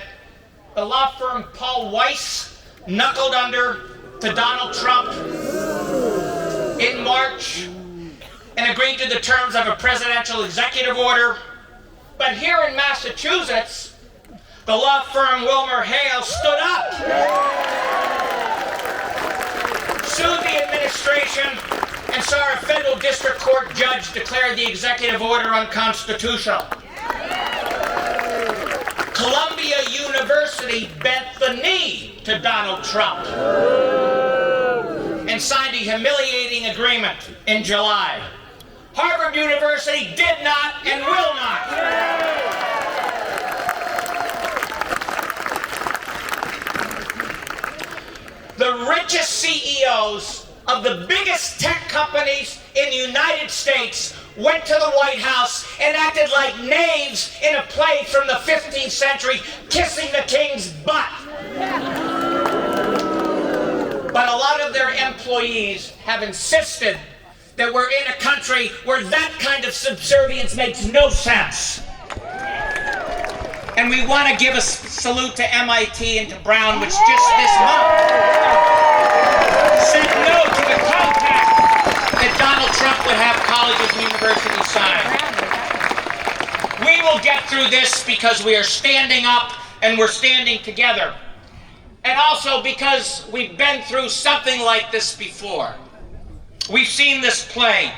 The law firm Paul Weiss knuckled under to Donald Trump in March and agreed to the terms of a presidential executive order. But here in Massachusetts, the law firm Wilmer Hale stood up, sued the administration, and saw a federal district court judge declare the executive order unconstitutional. Columbia University bent the knee to Donald Trump and signed a humiliating agreement in July. Harvard University did not and will not. The richest CEOs of the biggest tech companies in the United States went to the White House and acted like knaves in a play from the 15th century, kissing the king's butt. But a lot of their employees have insisted that we're in a country where that kind of subservience makes no sense. And we want to give a salute to MIT and to Brown, which just this month said no to the compact that Donald Trump would have colleges and universities sign. We will get through this because we are standing up and we're standing together. And also because we've been through something like this before. We've seen this play.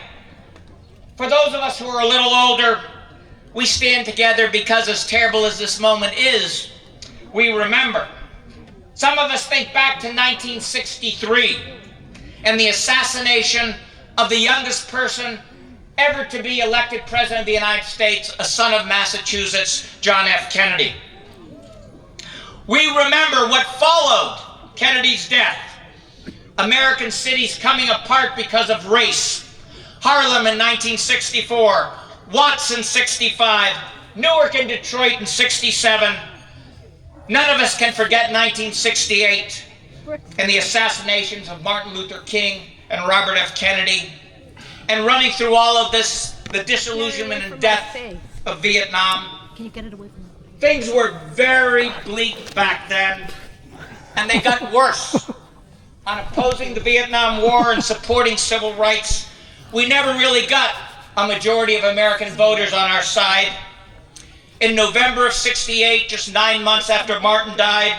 For those of us who are a little older, we stand together because, as terrible as this moment is, we remember. Some of us think back to 1963 and the assassination of the youngest person ever to be elected President of the United States, a son of Massachusetts, John F. Kennedy. We remember what followed Kennedy's death. American cities coming apart because of race. Harlem in 1964, Watts in 65, Newark and Detroit in 67. None of us can forget 1968 and the assassinations of Martin Luther King and Robert F. Kennedy. And running through all of this, the disillusionment and death of Vietnam. Can you get it away from me? Things were very bleak back then, and they got worse. On opposing the Vietnam War and supporting civil rights, we never really got a majority of American voters on our side. In November of '68, just 9 months after Martin died,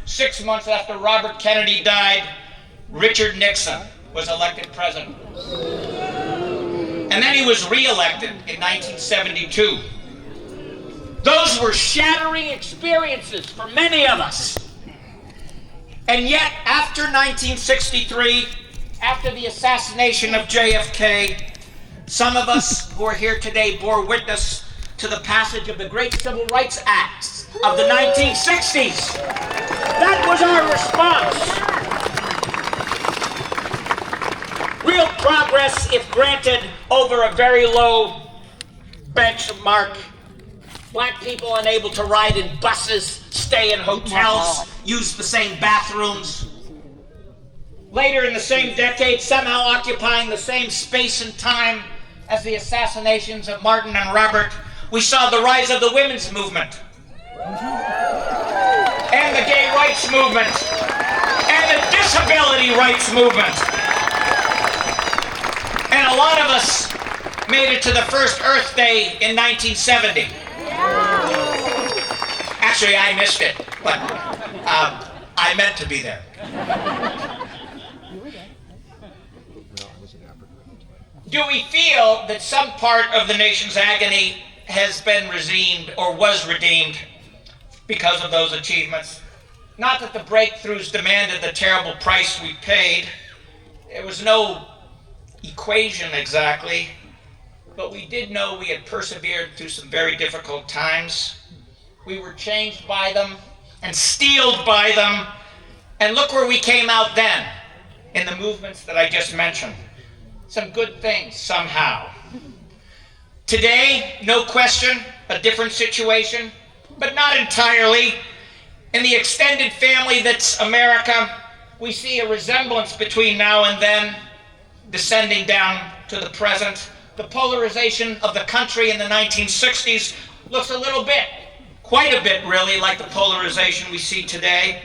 6 months after Robert Kennedy died, Richard Nixon was elected president. And then he was re-elected in 1972. Those were shattering experiences for many of us. And yet, after 1963, after the assassination of JFK, some of us who are here today bore witness to the passage of the great Civil Rights Acts of the 1960s. That was our response. Real progress, if granted over a very low benchmark. Black people unable to ride in buses, stay in hotels, use the same bathrooms. Later in the same decade, somehow occupying the same space and time as the assassinations of Martin and Robert, we saw the rise of the women's movement, and the gay rights movement, and the disability rights movement. And a lot of us made it to the first Earth Day in 1970. Actually, I missed it, but I meant to be there. Do we feel that some part of the nation's agony has been redeemed or was redeemed because of those achievements? Not that the breakthroughs demanded the terrible price we paid. There was no equation exactly, but we did know we had persevered through some very difficult times. We were changed by them and steeled by them, and look where we came out then in the movements that I just mentioned. Some good things somehow. Today, no question, a different situation, but not entirely. In the extended family that's America, we see a resemblance between now and then, descending down to the present. The polarization of the country in the 1960s looks a little bit, quite a bit really, like the polarization we see today.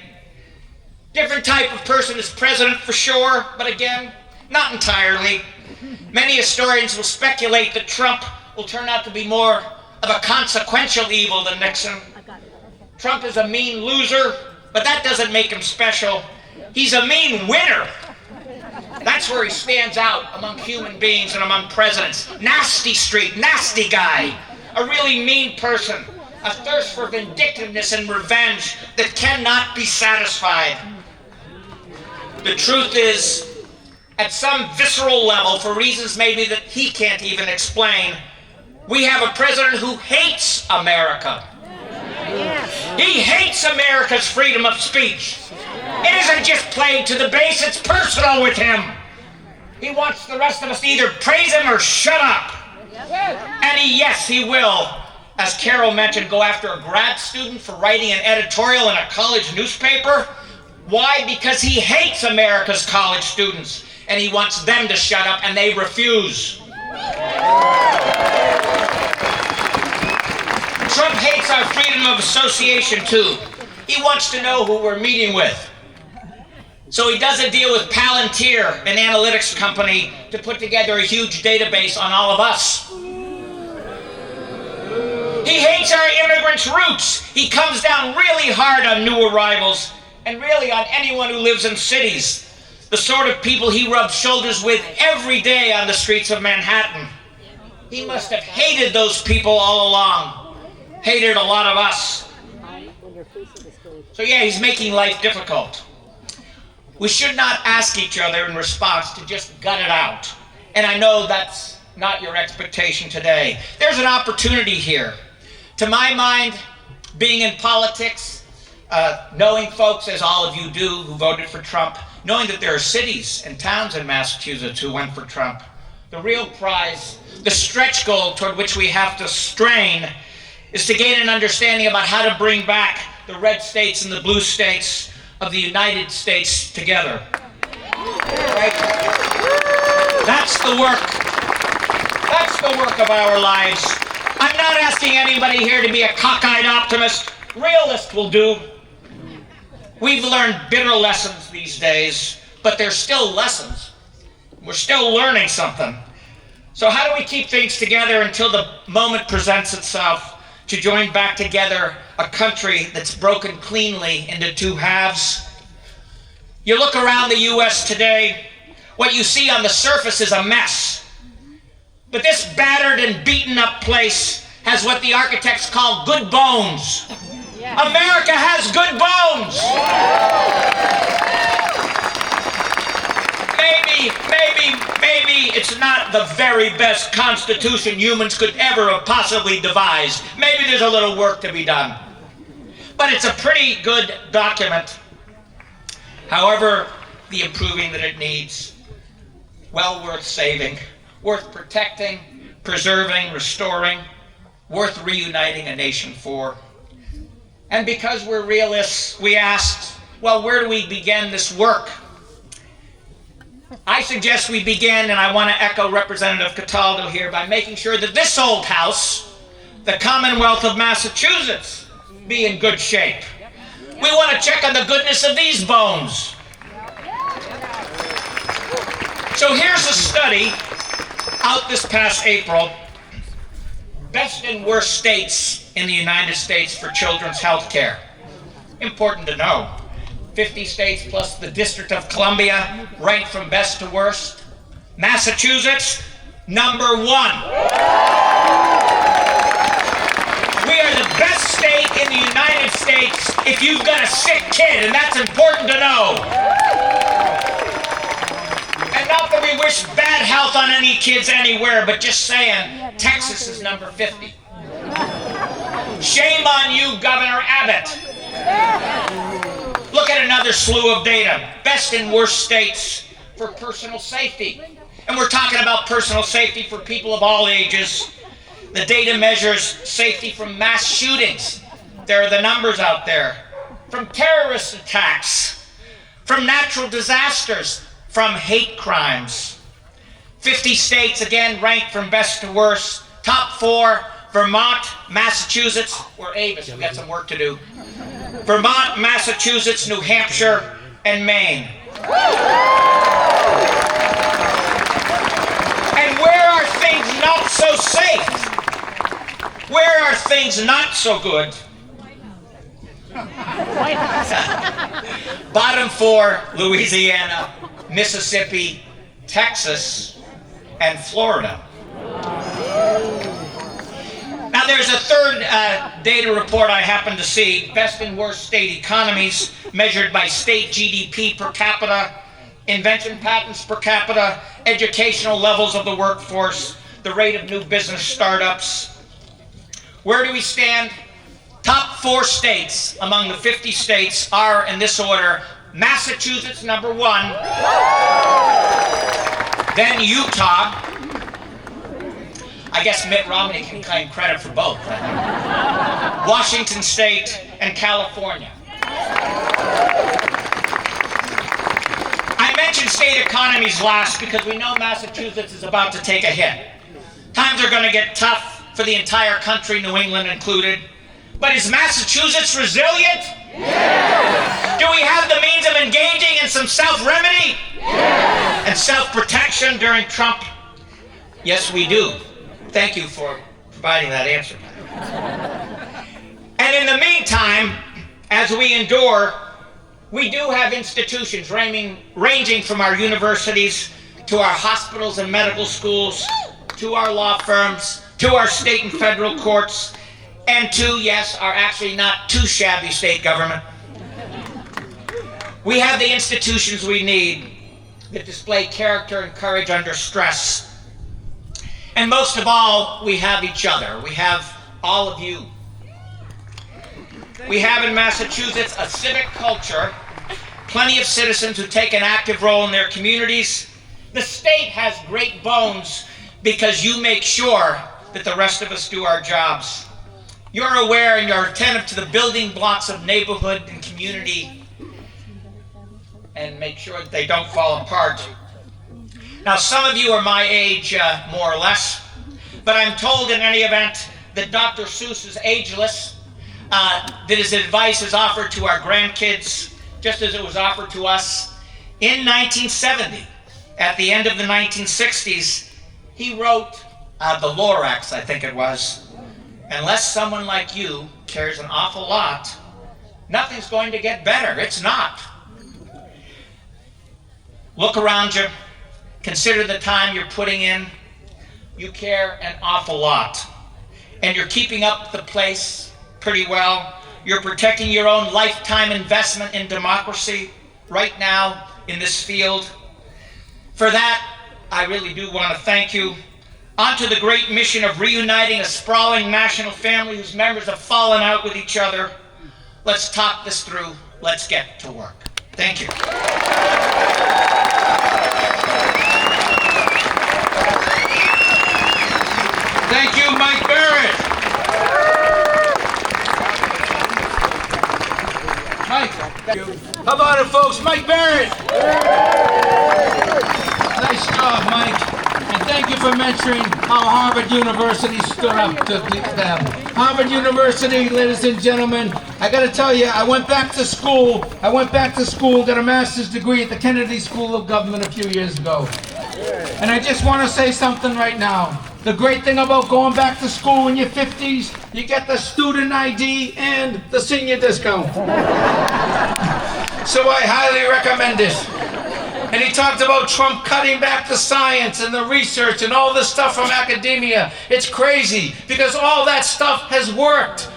Different type of person is president for sure, but again, not entirely. Many historians will speculate that Trump will turn out to be more of a consequential evil than Nixon. Trump is a mean loser, but that doesn't make him special. He's a mean winner. That's where he stands out among human beings and among presidents. Nasty street, nasty guy, a really mean person, a thirst for vindictiveness and revenge that cannot be satisfied. The truth is, at some visceral level, for reasons maybe that he can't even explain, we have a president who hates America. He hates America's freedom of speech. It isn't just playing to the base, it's personal with him. He wants the rest of us to either praise him or shut up. And yes, he will, as Carol mentioned, go after a grad student for writing an editorial in a college newspaper. Why? Because he hates America's college students, and he wants them to shut up, and they refuse. Trump hates our freedom of association, too. He wants to know who we're meeting with. So he does a deal with Palantir, an analytics company, to put together a huge database on all of us. He hates our immigrants' roots. He comes down really hard on new arrivals, and really on anyone who lives in cities. The sort of people he rubs shoulders with every day on the streets of Manhattan. He must have hated those people all along. Hated a lot of us. So yeah, he's making life difficult. We should not ask each other in response to just gut it out. And I know that's not your expectation today. There's an opportunity here. To my mind, being in politics, knowing folks, as all of you do, who voted for Trump, knowing that there are cities and towns in Massachusetts who went for Trump, the real prize, the stretch goal toward which we have to strain, is to gain an understanding about how to bring back the red states and the blue states of the United States together. Right? That's the work. That's the work of our lives. I'm not asking anybody here to be a cockeyed optimist. Realist will do. We've learned bitter lessons these days, but they're still lessons. We're still learning something. So how do we keep things together until the moment presents itself to join back together a country that's broken cleanly into two halves? You look around the U.S. today, what you see on the surface is a mess. But this battered and beaten up place has what the architects call good bones. America has good bones. Maybe it's not the very best constitution humans could ever have possibly devised. Maybe there's a little work to be done. But it's a pretty good document. However, the improving that it needs, well worth saving, worth protecting, preserving, restoring, worth reuniting a nation for. And because we're realists, we asked, well, where do we begin this work? I suggest we begin, and I want to echo Representative Cataldo here, by making sure that this old house, the Commonwealth of Massachusetts, be in good shape. We want to check on the goodness of these bones. So here's a study out this past April, best and worst states in the United States for children's health care. Important to know. 50 states plus the District of Columbia ranked from best to worst. Massachusetts, number 1. We are the best state in the United States if you've got a sick kid, and that's important to know. And not that we wish bad health on any kids anywhere, but just saying, Texas is number 50. Shame on you, Governor Abbott. Look at another slew of data. Best and worst states for personal safety. And we're talking about personal safety for people of all ages. The data measures safety from mass shootings. There are the numbers out there. From terrorist attacks. From natural disasters. From hate crimes. 50 states, again, ranked from best to worst. Top 4, Vermont, Massachusetts, or Avis. We've got some work to do. Vermont, Massachusetts, New Hampshire, and Maine. And where are things not so safe? Where are things not so good? Bottom 4, Louisiana, Mississippi, Texas, and Florida. Now there's a third data report I happened to see, best and worst state economies measured by state GDP per capita, invention patents per capita, educational levels of the workforce, the rate of new business startups. Where do we stand? Top 4 states among the 50 states are, in this order, Massachusetts, number 1, then Utah. I guess Mitt Romney can claim credit for both. Washington State and California. I mentioned state economies last because we know Massachusetts is about to take a hit. Times are going to get tough for the entire country, New England included. But is Massachusetts resilient? Yes. Do we have the means of engaging in some self-remedy? Yes. And self-protection during Trump? Yes, we do. Thank you for providing that answer. And in the meantime, as we endure, we do have institutions ranging from our universities to our hospitals and medical schools, to our law firms, to our state and federal courts, and to, yes, our actually not too shabby state government. We have the institutions we need that display character and courage under stress. And most of all, we have each other. We have all of you. We have in Massachusetts a civic culture, plenty of citizens who take an active role in their communities. The state has great bones because you make sure that the rest of us do our jobs. You're aware and you're attentive to the building blocks of neighborhood and community and make sure that they don't fall apart. Now, some of you are my age, more or less, but I'm told in any event that Dr. Seuss is ageless, that his advice is offered to our grandkids just as it was offered to us. In 1970, at the end of the 1960s, he wrote the Lorax, I think it was, unless someone like you cares an awful lot, nothing's going to get better. It's not. Look around you. Consider the time you're putting in. You care an awful lot. And you're keeping up the place pretty well. You're protecting your own lifetime investment in democracy right now in this field. For that, I really do want to thank you. On to the great mission of reuniting a sprawling national family whose members have fallen out with each other. Let's talk this through. Let's get to work. Thank you. Thank you, Mike Barrett. Mike, how about it, folks? Mike Barrett. Nice job, Mike. And thank you for mentioning how Harvard University stood up to them. Harvard University, ladies and gentlemen, I got to tell you, I went back to school, got a master's degree at the Kennedy School of Government a few years ago. And I just want to say something right now. The great thing about going back to school in your 50s, you get the student ID and the senior discount. So I highly recommend it. And he talked about Trump cutting back the science and the research and all this stuff from academia. It's crazy because all that stuff has worked.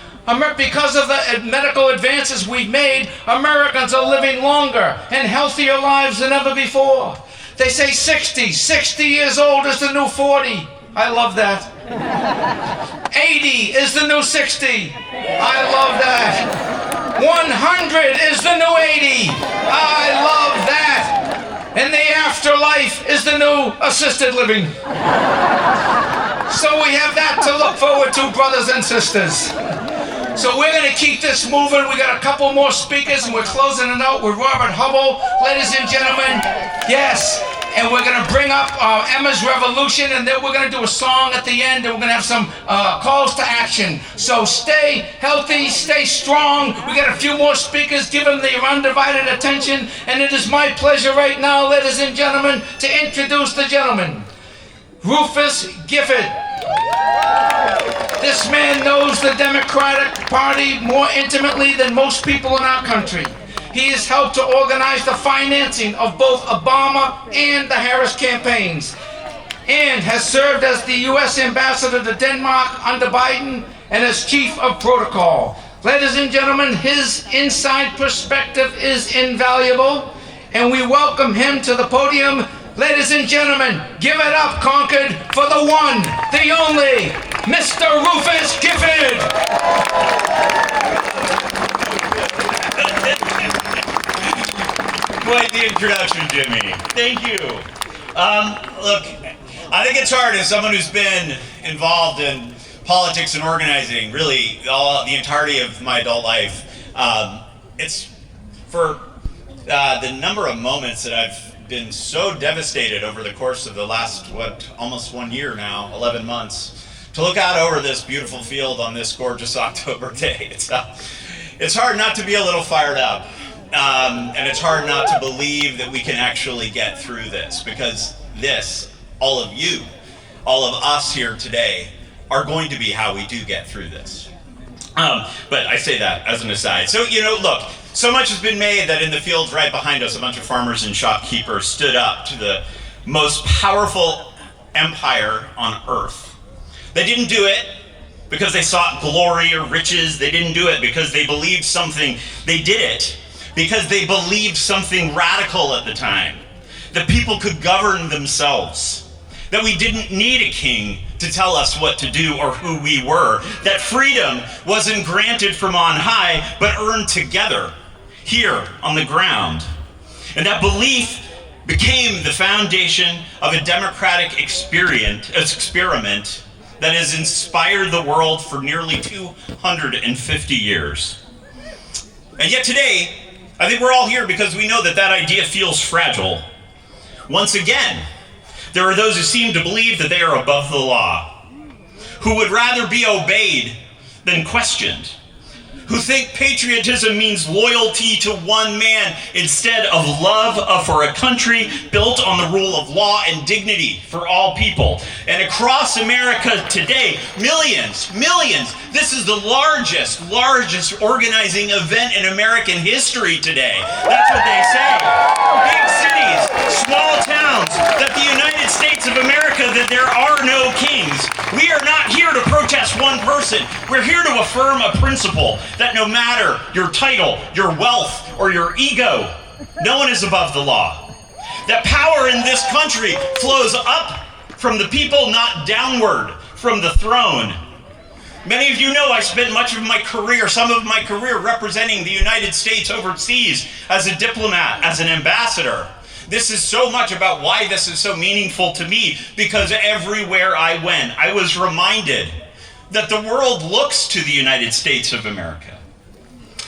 Because of the medical advances we've made, Americans are living longer and healthier lives than ever before. They say 60 years old is the new 40. I love that. 80 is the new 60. I love that. 100 is the new 80. I love that. And the afterlife is the new assisted living. So we have that to look forward to, brothers and sisters. So we're going to keep this moving. We got a couple more speakers, and we're closing it out with Robert Hubble, ladies and gentlemen. Yes. And we're going to bring up Emma's Revolution, and then we're going to do a song at the end, and we're going to have some calls to action. So stay healthy, stay strong. We got a few more speakers. Give them their undivided attention. And it is my pleasure right now, ladies and gentlemen, to introduce the gentleman, Rufus Gifford. This man knows the Democratic Party more intimately than most people in our country. He has helped to organize the financing of both Obama and the Harris campaigns, and has served as the U.S. ambassador to Denmark under Biden and as chief of protocol. Ladies and gentlemen, his inside perspective is invaluable, and we welcome him to the podium. Ladies and gentlemen, give it up, Concord, for the one, the only, Mr. Rufus Gifford. Quite the introduction, Jimmy. Thank you. Look, I think it's hard as someone who's been involved in politics and organizing really the entirety of my adult life. It's for the number of moments that I've been so devastated over the course of the last, almost 1 year now, 11 months, to look out over this beautiful field on this gorgeous October day. It's hard not to be a little fired up. And it's hard not to believe that we can actually get through this, because this, all of you, all of us here today, are going to be how we do get through this. But I say that as an aside. So, look, so much has been made that in the fields right behind us, a bunch of farmers and shopkeepers stood up to the most powerful empire on earth. They didn't do it because they sought glory or riches. They didn't do it because they believed something. They did it because they believed something radical at the time, that people could govern themselves, that we didn't need a king to tell us what to do or who we were, that freedom wasn't granted from on high, but earned together, here on the ground. And that belief became the foundation of a democratic experiment that has inspired the world for nearly 250 years. And yet today, I think we're all here because we know that that idea feels fragile. Once again, there are those who seem to believe that they are above the law, who would rather be obeyed than questioned, who think patriotism means loyalty to one man instead of love for a country built on the rule of law and dignity for all people. And across America today, millions, this is the largest organizing event in American history today. That's what they say. Big cities, small towns, that the United States of America, that there are no kings. We are not here to protest one person. We're here to affirm a principle that no matter your title, your wealth, or your ego, no one is above the law. That power in this country flows up from the people, not downward from the throne. Many of you know I spent much of my career, some of my career, representing the United States overseas as a diplomat, as an ambassador. This is so much about why this is so meaningful to me, because everywhere I went, I was reminded that the world looks to the United States of America.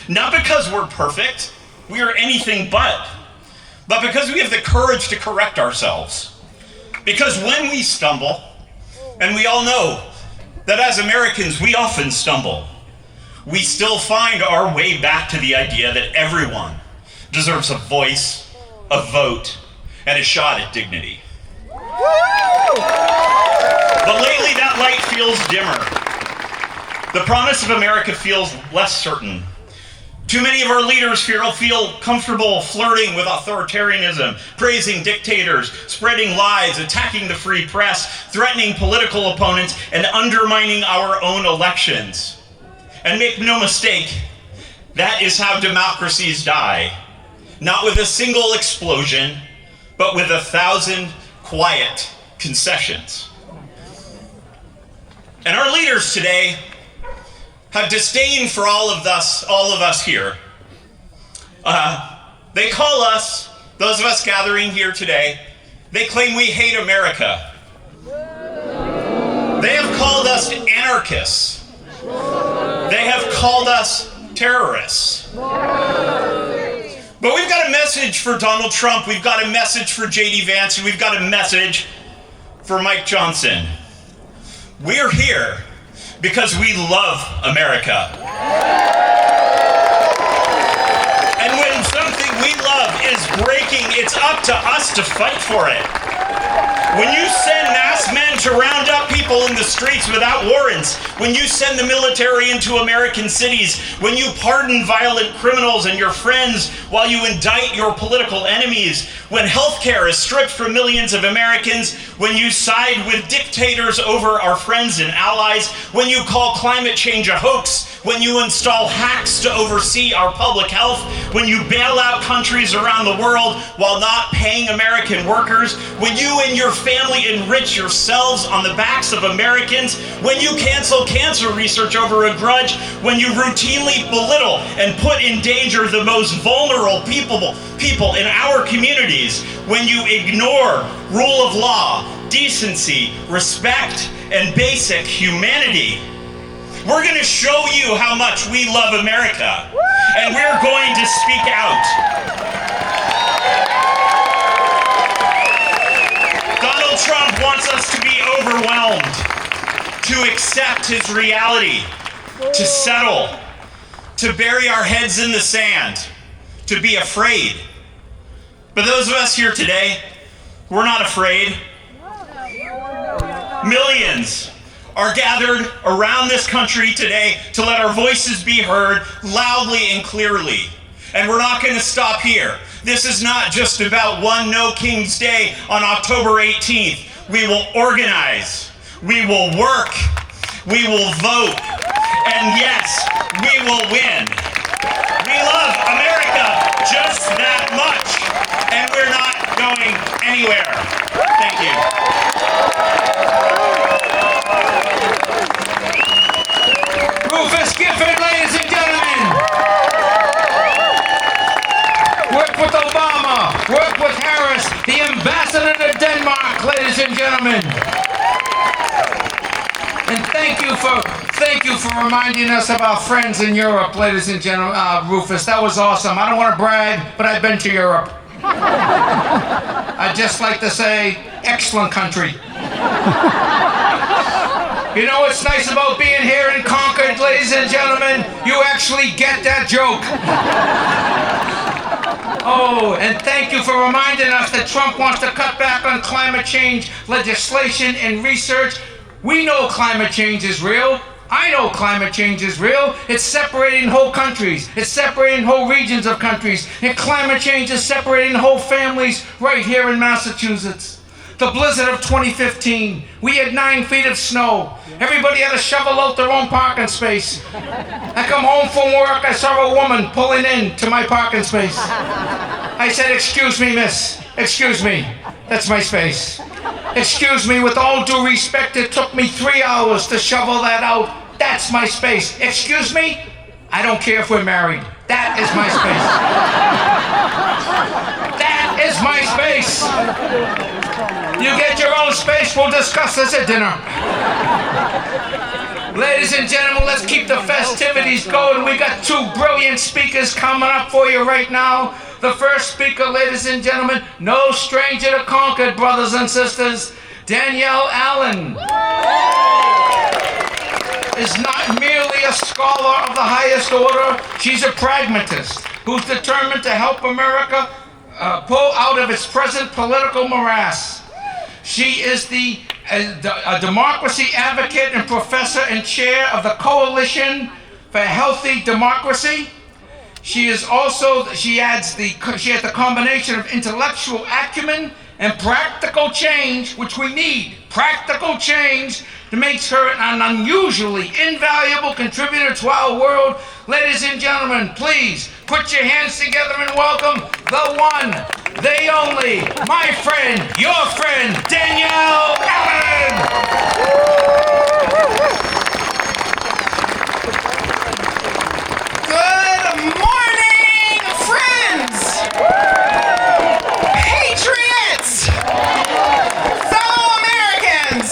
Not because we're perfect, we are anything but because we have the courage to correct ourselves. Because when we stumble, and we all know that as Americans we often stumble, we still find our way back to the idea that everyone deserves a voice, a vote, and a shot at dignity. But lately that light feels dimmer. The promise of America feels less certain. Too many of our leaders feel comfortable flirting with authoritarianism, praising dictators, spreading lies, attacking the free press, threatening political opponents, and undermining our own elections. And make no mistake, that is how democracies die. Not with a single explosion, but with 1,000 quiet concessions. And our leaders today have disdain for all of us here. They call us, those of us gathering here today, they claim we hate America. They have called us anarchists. They have called us terrorists. But we've got a message for Donald Trump, we've got a message for J.D. Vance, and we've got a message for Mike Johnson. We're here because we love America. And when something we love is breaking, it's up to us to fight for it. When you send masked men to round up people in the streets without warrants, when you send the military into American cities, when you pardon violent criminals and your friends while you indict your political enemies, when healthcare is stripped from millions of Americans, when you side with dictators over our friends and allies, when you call climate change a hoax, when you install hacks to oversee our public health, when you bail out countries around the world while not paying American workers, when you and your family enrich yourselves on the backs of Americans, when you cancel cancer research over a grudge, when you routinely belittle and put in danger the most vulnerable people in our communities, when you ignore rule of law, decency, respect, and basic humanity, we're going to show you how much we love America, and we're going to speak out. Donald Trump wants us to be overwhelmed, to accept his reality, to settle, to bury our heads in the sand, to be afraid. But those of us here today, we're not afraid. Millions are gathered around this country today to let our voices be heard loudly and clearly. And we're not going to stop here. This is not just about one No King's Day on October 18th. We will organize, we will work, we will vote, and yes, we will win. We love America just that much, and we're not going anywhere. Thank you. gentlemen. And thank you for reminding us of our friends in Europe, ladies and gentlemen. Rufus, that was awesome. I don't want to brag, but I've been to Europe. I'd just like to say, excellent country. You know what's nice about being here in Concord, ladies and gentlemen? You actually get that joke. Oh, and thank you for reminding us that Trump wants to cut back on climate change legislation and research. We know climate change is real. I know climate change is real. It's separating whole countries. It's separating whole regions of countries. And climate change is separating whole families right here in Massachusetts. The blizzard of 2015, we had 9 feet of snow. Everybody had to shovel out their own parking space. I come home from work, I saw a woman pulling into my parking space. I said, "Excuse me, miss. Excuse me. That's my space. Excuse me, with all due respect, it took me 3 hours to shovel that out. That's my space. Excuse me? I don't care if we're married. That is my space. That is my space. You get your own space, we'll discuss this at dinner." Ladies and gentlemen, let's keep the festivities going. We got 2 brilliant speakers coming up for you right now. The first speaker, ladies and gentlemen, no stranger to Concord, brothers and sisters, Danielle Allen is not merely a scholar of the highest order, she's a pragmatist who's determined to help America pull out of its present political morass. She is a democracy advocate and professor and chair of the Coalition for Healthy Democracy. She has the combination of intellectual acumen and practical change, which we need. Practical change that makes her an unusually invaluable contributor to our world. Ladies and gentlemen, please put your hands together and welcome the one, the only, my friend, your friend, Danielle Allen. Good morning, friends, patriots, fellow Americans.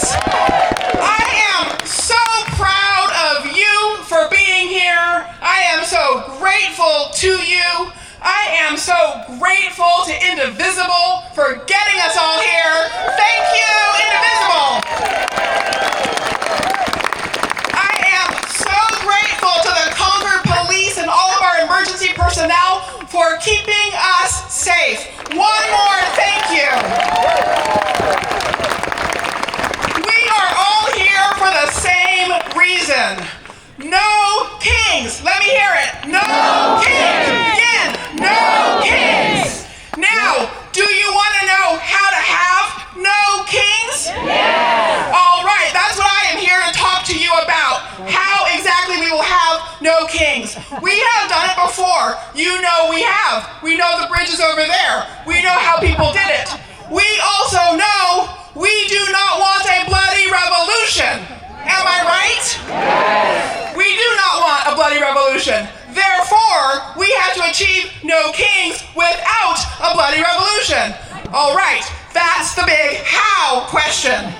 I am so proud of you for being here. I am so grateful to you. I am so grateful to Indivisible for getting us all here. Thank you, Indivisible. I am so grateful to the Concord Police and all of our emergency personnel for keeping us safe. One more thank you. We are all here for the same reason. No kings. Let me hear it. No kings. Again, no kings. Now, do you want to know how to have no kings? Yes. All right, that's what I am here to talk to you about. How exactly we will have no kings. We have done it before. You know we have. We know the bridge is over there. We know how people did it. We also know we do not want a bloody revolution. Am I right? Yes. We do not want a bloody revolution. Therefore, we have to achieve no kings without a bloody revolution. All right, that's the big how question.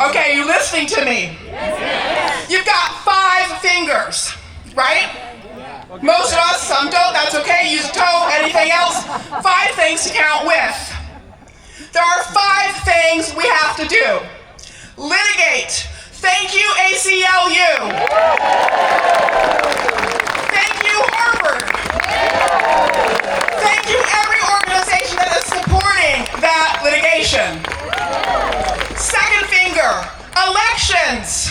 Okay, you listening to me? Yes. You've got 5 fingers, right? Most of us, some don't, that's okay. Use a toe, anything else. 5 things to count with. There are 5 things we have to do. Litigate. Thank you, ACLU. Thank you, Harvard. Thank you, every organization that is supporting that litigation. Second finger, elections.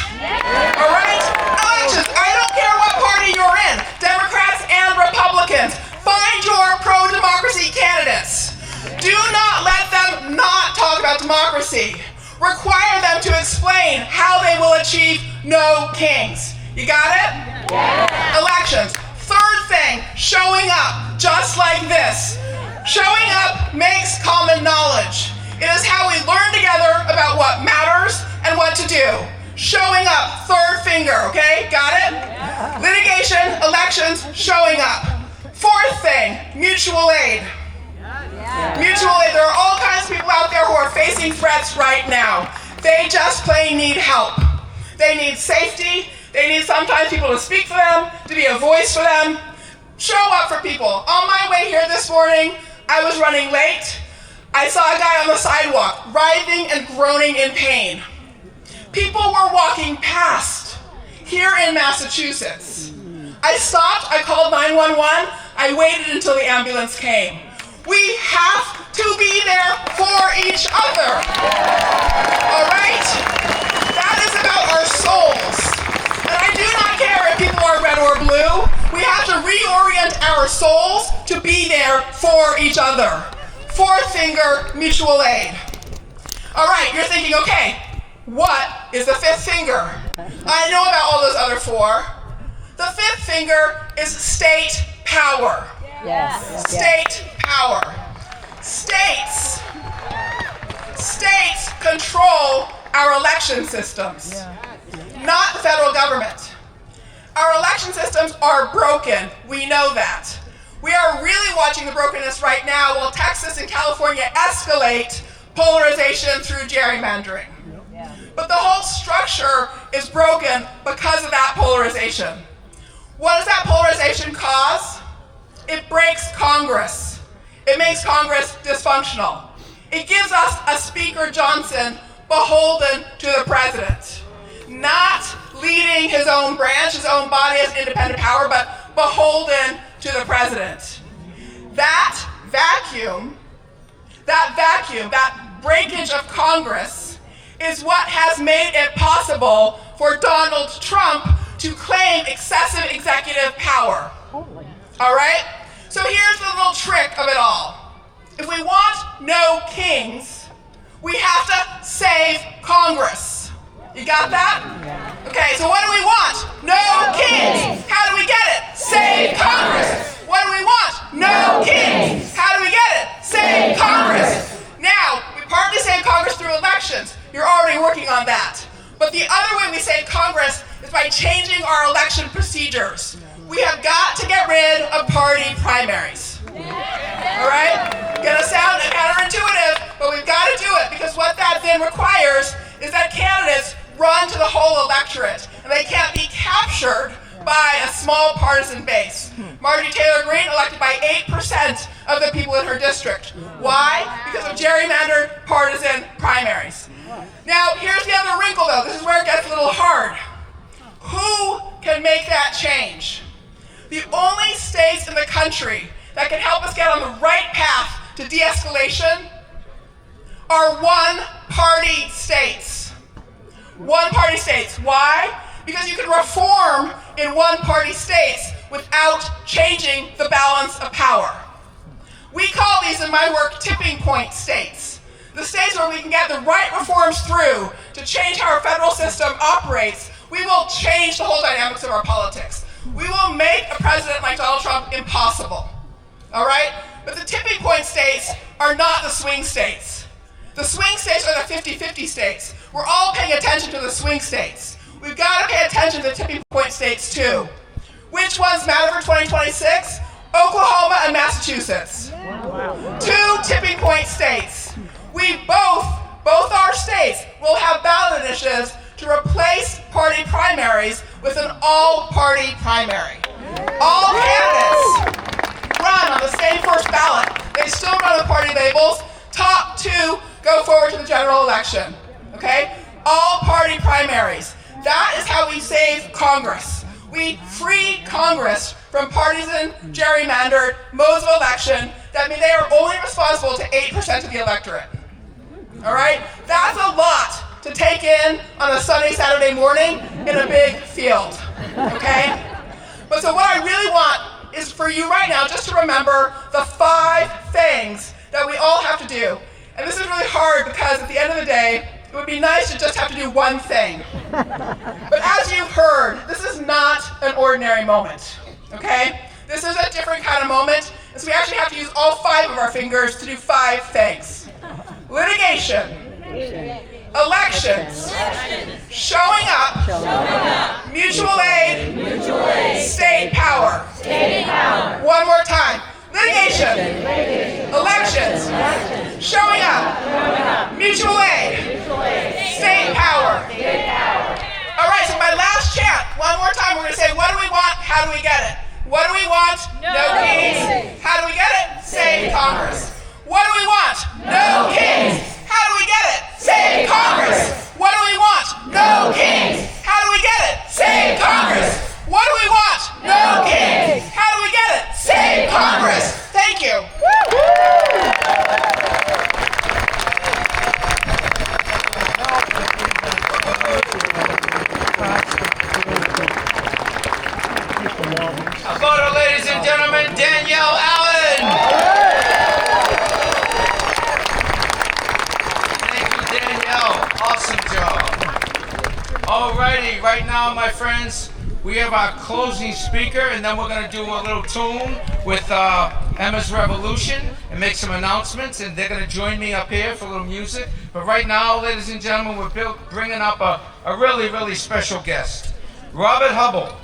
All right? Elections. I don't care what party you're in, Democrats and Republicans. Find your pro-democracy candidates. Do not let them not talk about democracy. Require them to explain how they will achieve no kings. You got it? Yeah. Elections. Third thing, showing up, just like this. Showing up makes common knowledge. It is how we learn together about what matters and what to do. Showing up, third finger, okay? Got it? Yeah. Litigation, elections, showing up. Fourth thing, mutual aid. Mutual aid. There are all kinds of people out there who are facing threats right now. They just plain need help. They need safety. They need sometimes people to speak for them, to be a voice for them. Show up for people. On my way here this morning, I was running late. I saw a guy on the sidewalk, writhing and groaning in pain. People were walking past here in Massachusetts. I stopped, I called 911, I waited until the ambulance came. We have to be there for each other. All right? That is about our souls. And I do not care if people are red or blue. We have to reorient our souls to be there for each other. Fourth finger, mutual aid. All right, you're thinking, okay, what is the fifth finger? I know about all those other four. The fifth finger is state power. Yes. State power. States control our election systems, not the federal government. Our election systems are broken. We know that. We are really watching the brokenness right now while Texas and California escalate polarization through gerrymandering. But the whole structure is broken because of that polarization. What does that polarization cause? It breaks Congress. It makes Congress dysfunctional. It gives us a Speaker Johnson beholden to the president, not leading his own branch, his own body as independent power, but beholden to the president. That vacuum, that breakage of Congress is what has made it possible for Donald Trump to claim excessive executive power. All right? So here's the little trick of it all. If we want no kings, we have to save Congress. You got that? Okay, so what do we want? No kings. How do we get it? Save Congress. What do we want? No kings. How do we get it? Save Congress. Now, we partly save Congress through elections. You're already working on that. But the other way we save Congress is by changing our election procedures. We have got to get rid of party primaries. All right? Gonna sound counterintuitive, but we've got to do it because what that then requires is that candidates run to the whole electorate and they can't be captured by a small partisan base. Marjorie Taylor Greene elected by 8% of the people in her district. Why? Because of gerrymandered partisan primaries. Now, here's the other wrinkle though. This is where it gets a little hard. Who can make that change? The only states in the country that can help us get on the right path to de-escalation are one-party states. One-party states. Why? Because you can reform in one-party states without changing the balance of power. We call these in my work tipping point states. The states where we can get the right reforms through to change how our federal system operates. We will change the whole dynamics of our politics. We will make a president like Donald Trump impossible. All right? But the tipping point states are not the swing states. The swing states are the 50-50 states. We're all paying attention to the swing states. We've got to pay attention to the tipping point states too. Which ones matter for 2026? Oklahoma and Massachusetts. Two tipping point states. We both our states will have ballot initiatives to replace party primaries with an all-party primary. All candidates run on the same first ballot. They still run with party labels. Top two go forward to the general election. Okay? All-party primaries. That is how we save Congress. We free Congress from partisan, gerrymandered modes of election that mean they are only responsible to 8% of the electorate. All right? That's a lot to take in on a sunny Saturday morning in a big field. Okay? But so what I really want is for you right now just to remember the 5 things that we all have to do. And this is really hard because at the end of the day, it would be nice to just have to do one thing. But as you've heard, this is not an ordinary moment, okay? This is a different kind of moment, and so we actually have to use all 5 of our fingers to do 5 things. Litigation, elections, showing up, mutual aid, state power. One more time. Litigation, elections, showing up, mutual aid, state How do we get it? What do we want? No kings. How do we get it? Save Congress. What do we want? No kings. How do we get it? Save Congress. What do we want? No kings. How do we get it? Save Congress. What do we want? No kings. How do we get it? Save Congress. Thank you. Photo, ladies and gentlemen, Danielle Allen. Thank you, Danielle. Awesome job. Alrighty, right now, my friends, we have our closing speaker, and then we're going to do a little tune with Emma's Revolution and make some announcements, and they're going to join me up here for a little music. But right now, ladies and gentlemen, we're bringing up a really, really special guest, Robert Hubble.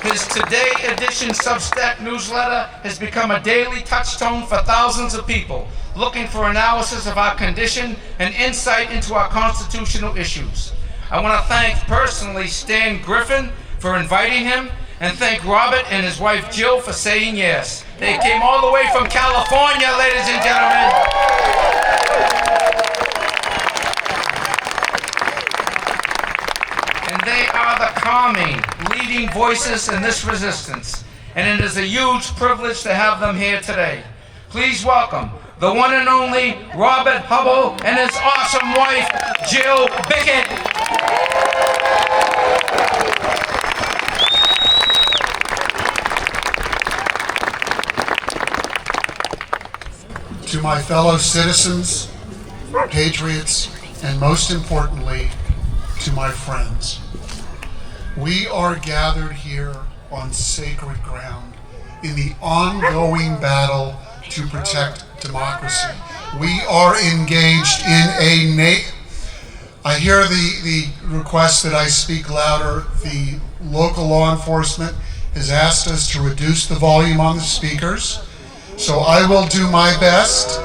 His Today Edition Substack newsletter has become a daily touchstone for thousands of people looking for analysis of our condition and insight into our constitutional issues. I want to thank personally Stan Griffin for inviting him, and thank Robert and his wife Jill for saying yes. They came all the way from California, ladies and gentlemen. And they are the calming, leading voices in this resistance. And it is a huge privilege to have them here today. Please welcome the one and only Robert Hubble and his awesome wife, Jill Bickett. To my fellow citizens, patriots, and most importantly, to my friends. We are gathered here on sacred ground in the ongoing battle to protect democracy. We are engaged in I hear the request that I speak louder. The local law enforcement has asked us to reduce the volume on the speakers, so I will do my best.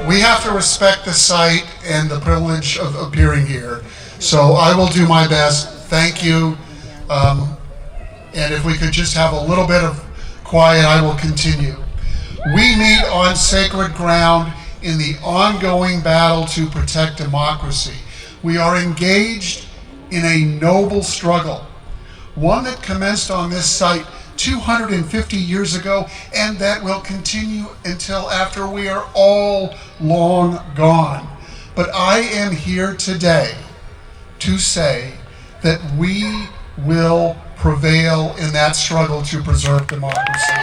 We have to respect the site and the privilege of appearing here. So I will do my best. Thank you. And if we could just have a little bit of quiet, I will continue. We meet on sacred ground in the ongoing battle to protect democracy. We are engaged in a noble struggle, one that commenced on this site 250 years ago, and that will continue until after we are all long gone. But I am here today to say that we will prevail in that struggle to preserve democracy.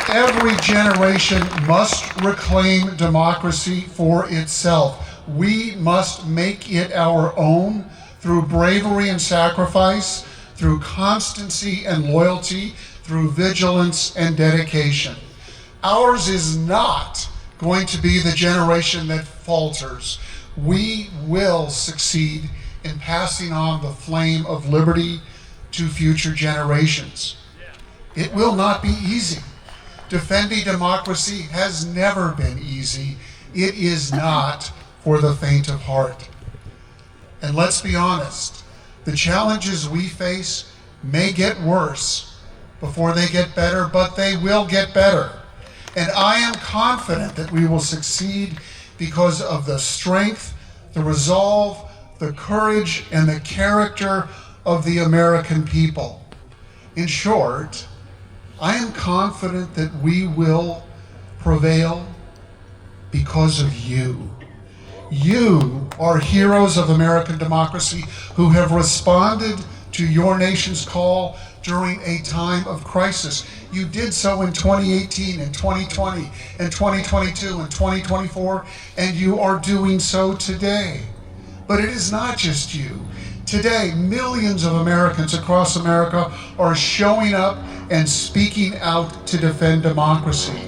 Every generation must reclaim democracy for itself. We must make it our own through bravery and sacrifice, through constancy and loyalty, through vigilance and dedication. Ours is not going to be the generation that falters. We will succeed in passing on the flame of liberty to future generations. It will not be easy. Defending democracy has never been easy. It is not for the faint of heart. And let's be honest, the challenges we face may get worse before they get better, but they will get better. And I am confident that we will succeed because of the strength, the resolve, the courage, and the character of the American people. In short, I am confident that we will prevail because of you. You are heroes of American democracy who have responded to your nation's call during a time of crisis. You did so in 2018 and 2020 and 2022 and 2024, and you are doing so today. But it is not just you. Today, millions of Americans across America are showing up and speaking out to defend democracy.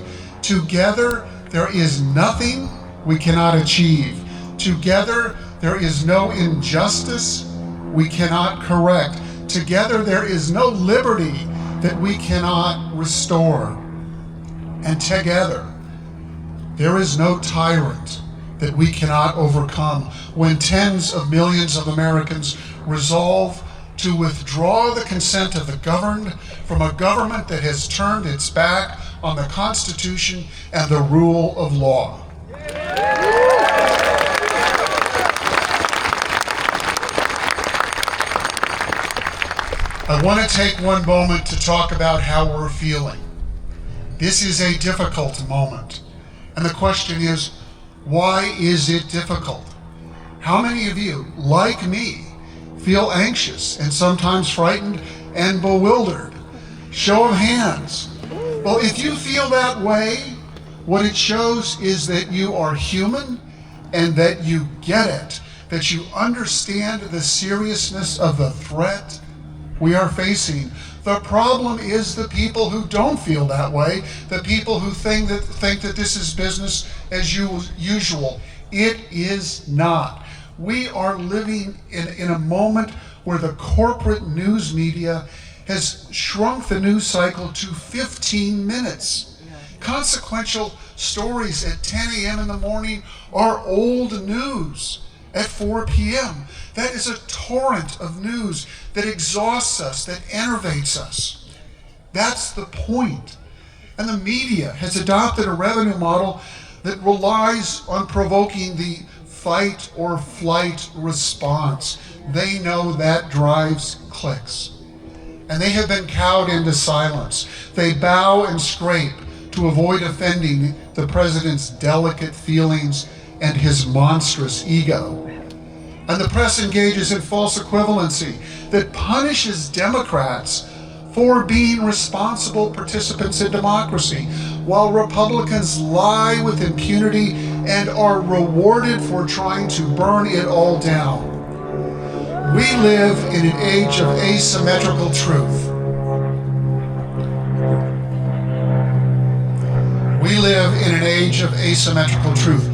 Together, there is nothing we cannot achieve. Together, there is no injustice we cannot correct. Together, there is no liberty that we cannot restore. And together, there is no tyrant that we cannot overcome when tens of millions of Americans resolve to withdraw the consent of the governed from a government that has turned its back on the Constitution and the rule of law. I want to take one moment to talk about how we're feeling. This is a difficult moment. And the question is, why is it difficult? How many of you, like me, feel anxious and sometimes frightened and bewildered? Show of hands. Well, if you feel that way, what it shows is that you are human and that you get it, that you understand the seriousness of the threat we are facing. The problem is the people who don't feel that way, the people who think that this is business as usual. It is not. We are living in a moment where the corporate news media has shrunk the news cycle to 15 minutes. Consequential stories at 10 a.m. in the morning are old news at 4 p.m. That is a torrent of news that exhausts us, that enervates us. That's the point. And the media has adopted a revenue model that relies on provoking the fight or flight response. They know that drives clicks. And they have been cowed into silence. They bow and scrape to avoid offending the president's delicate feelings and his monstrous ego. And the press engages in false equivalency that punishes Democrats for being responsible participants in democracy, while Republicans lie with impunity and are rewarded for trying to burn it all down. We live in an age of asymmetrical truth. We live in an age of asymmetrical truth.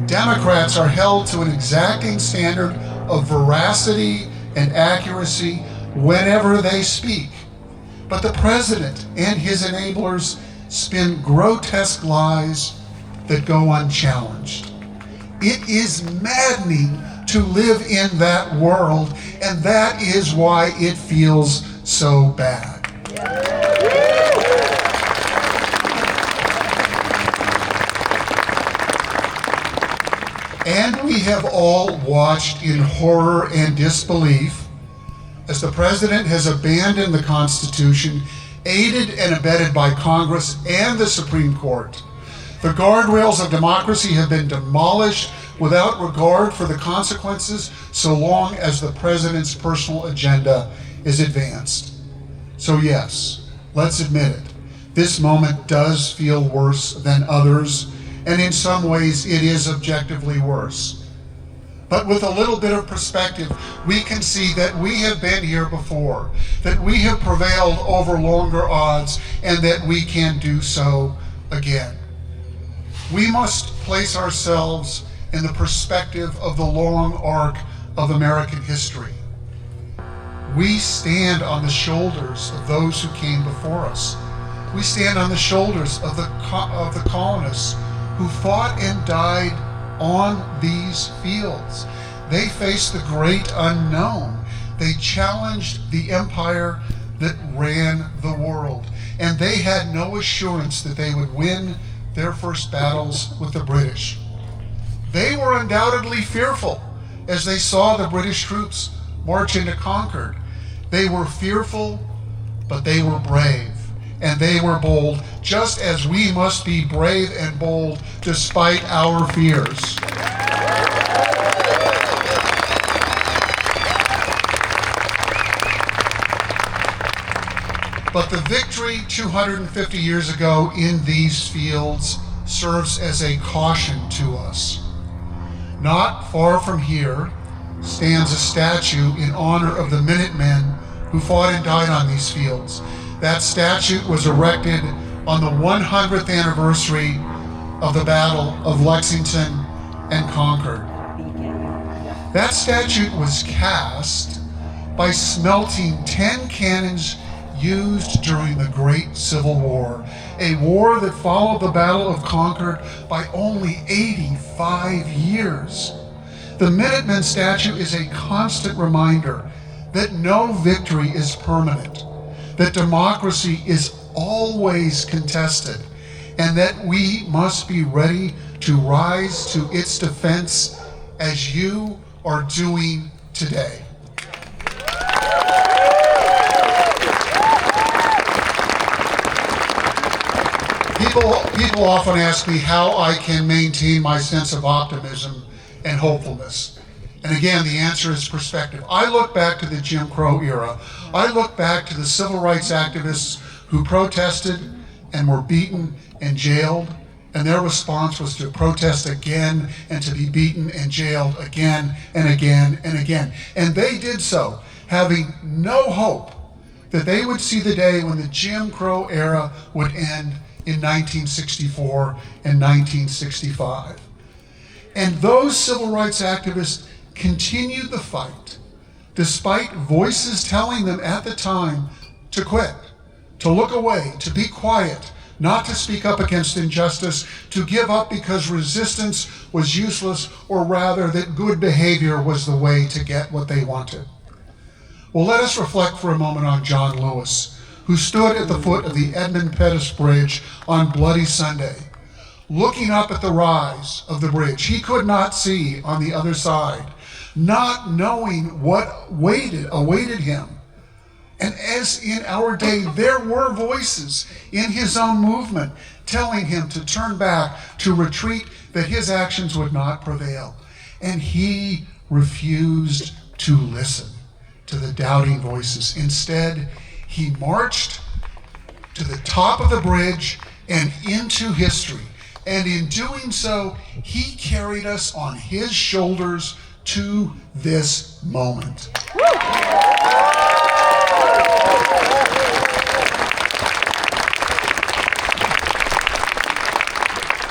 Democrats are held to an exacting standard of veracity and accuracy whenever they speak. But the president and his enablers spin grotesque lies that go unchallenged. It is maddening to live in that world, and that is why it feels so bad. And we have all watched in horror and disbelief as the president has abandoned the Constitution, aided and abetted by Congress and the Supreme Court. The guardrails of democracy have been demolished without regard for the consequences, so long as the president's personal agenda is advanced. So yes, let's admit it. This moment does feel worse than others, and in some ways it is objectively worse. But with a little bit of perspective, we can see that we have been here before, that we have prevailed over longer odds, and that we can do so again. We must place ourselves in the perspective of the long arc of American history. We stand on the shoulders of those who came before us. We stand on the shoulders of the colonists who fought and died on these fields. They faced the great unknown. They challenged the empire that ran the world, and they had no assurance that they would win their first battles with the British. They were undoubtedly fearful as they saw the British troops march into Concord. They were fearful, but they were brave, and they were bold, just as we must be brave and bold despite our fears. But the victory 250 years ago in these fields serves as a caution to us. Not far from here stands a statue in honor of the Minutemen who fought and died on these fields. That statue was erected on the 100th anniversary of the Battle of Lexington and Concord. That statue was cast by smelting 10 cannons used during the Great Civil War, a war that followed the Battle of Concord by only 85 years. The Minutemen statue is a constant reminder that no victory is permanent, that democracy is always contested, and that we must be ready to rise to its defense as you are doing today. People often ask me how I can maintain my sense of optimism and hopefulness. And again, the answer is perspective. I look back to the Jim Crow era. I look back to the civil rights activists who protested and were beaten and jailed, and their response was to protest again and to be beaten and jailed again and again and again. And they did so, having no hope that they would see the day when the Jim Crow era would end in 1964 and 1965. And those civil rights activists continued the fight, despite voices telling them at the time to quit, to look away, to be quiet, not to speak up against injustice, to give up because resistance was useless, or rather that good behavior was the way to get what they wanted. Well, let us reflect for a moment on John Lewis, who stood at the foot of the Edmund Pettus Bridge on Bloody Sunday, looking up at the rise of the bridge. He could not see on the other side, not knowing what awaited him. And as in our day, there were voices in his own movement telling him to turn back, to retreat, that his actions would not prevail. And he refused to listen to the doubting voices. Instead, he marched to the top of the bridge and into history. And in doing so, he carried us on his shoulders to this moment.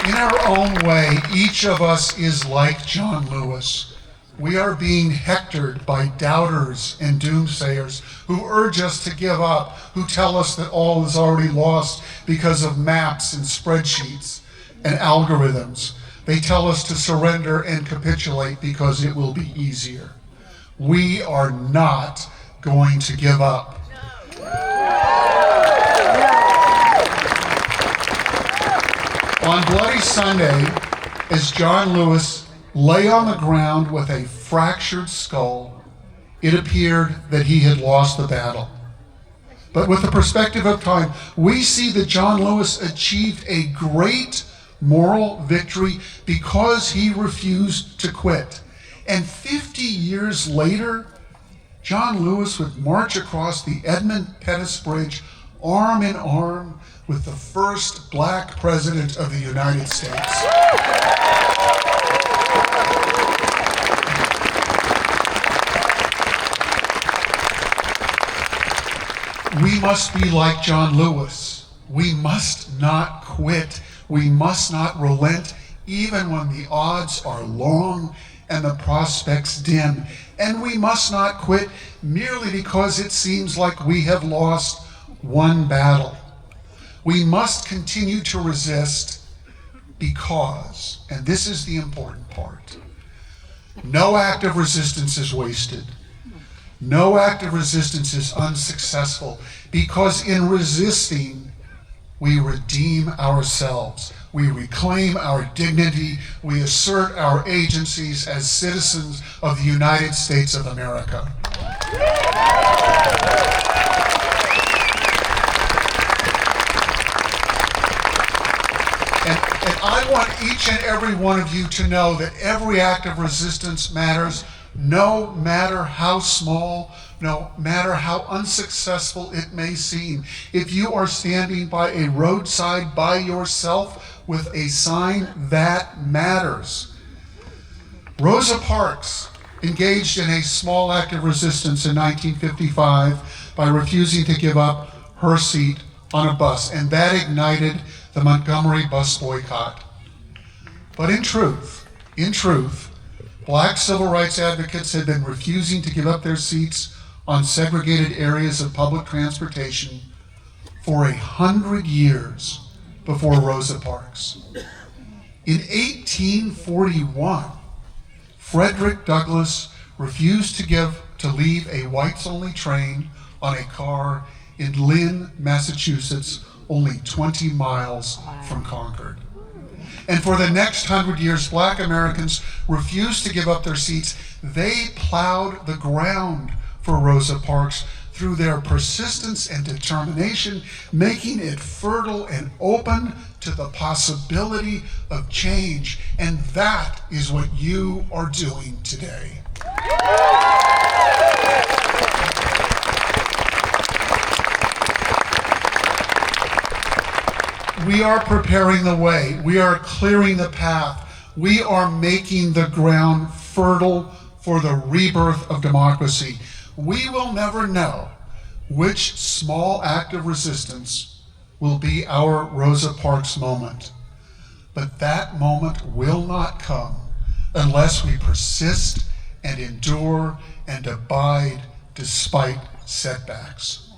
In our own way, each of us is like John Lewis. We are being hectored by doubters and doomsayers who urge us to give up, who tell us that all is already lost because of maps and spreadsheets and algorithms. They tell us to surrender and capitulate because it will be easier. We are not going to give up. On Bloody Sunday, as John Lewis lay on the ground with a fractured skull, it appeared that he had lost the battle. But with the perspective of time, we see that John Lewis achieved a great moral victory because he refused to quit. And 50 years later, John Lewis would march across the Edmund Pettus Bridge arm in arm with the first black president of the United States. We must be like John Lewis. We must not quit. We must not relent, even when the odds are long and the prospects dim. And we must not quit merely because it seems like we have lost one battle. We must continue to resist because, and this is the important part, no act of resistance is wasted. No act of resistance is unsuccessful, because in resisting, we redeem ourselves. We reclaim our dignity. We assert our agencies as citizens of the United States of America. And I want each and every one of you to know that every act of resistance matters, no matter how small, no matter how unsuccessful it may seem. If you are standing by a roadside by yourself with a sign, that matters. Rosa Parks engaged in a small act of resistance in 1955 by refusing to give up her seat on a bus, and that ignited the Montgomery bus boycott. But in truth, black civil rights advocates had been refusing to give up their seats on segregated areas of public transportation for 100 years before Rosa Parks. In 1841, Frederick Douglass refused to leave a whites-only train on a car in Lynn, Massachusetts, only 20 miles from Concord. And for the next 100 years, Black Americans refused to give up their seats. They plowed the ground for Rosa Parks through their persistence and determination, making it fertile and open to the possibility of change. And that is what you are doing today. We are preparing the way. We are clearing the path. We are making the ground fertile for the rebirth of democracy. We will never know which small act of resistance will be our Rosa Parks moment. But that moment will not come unless we persist and endure and abide despite setbacks.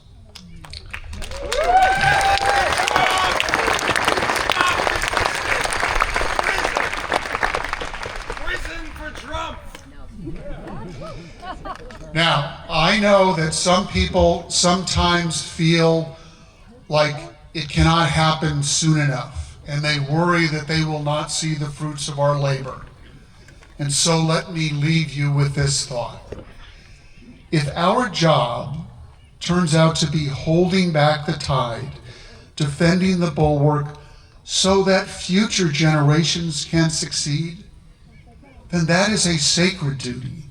Now, I know that some people sometimes feel like it cannot happen soon enough, and they worry that they will not see the fruits of our labor. And so let me leave you with this thought. If our job turns out to be holding back the tide, defending the bulwark so that future generations can succeed, then that is a sacred duty.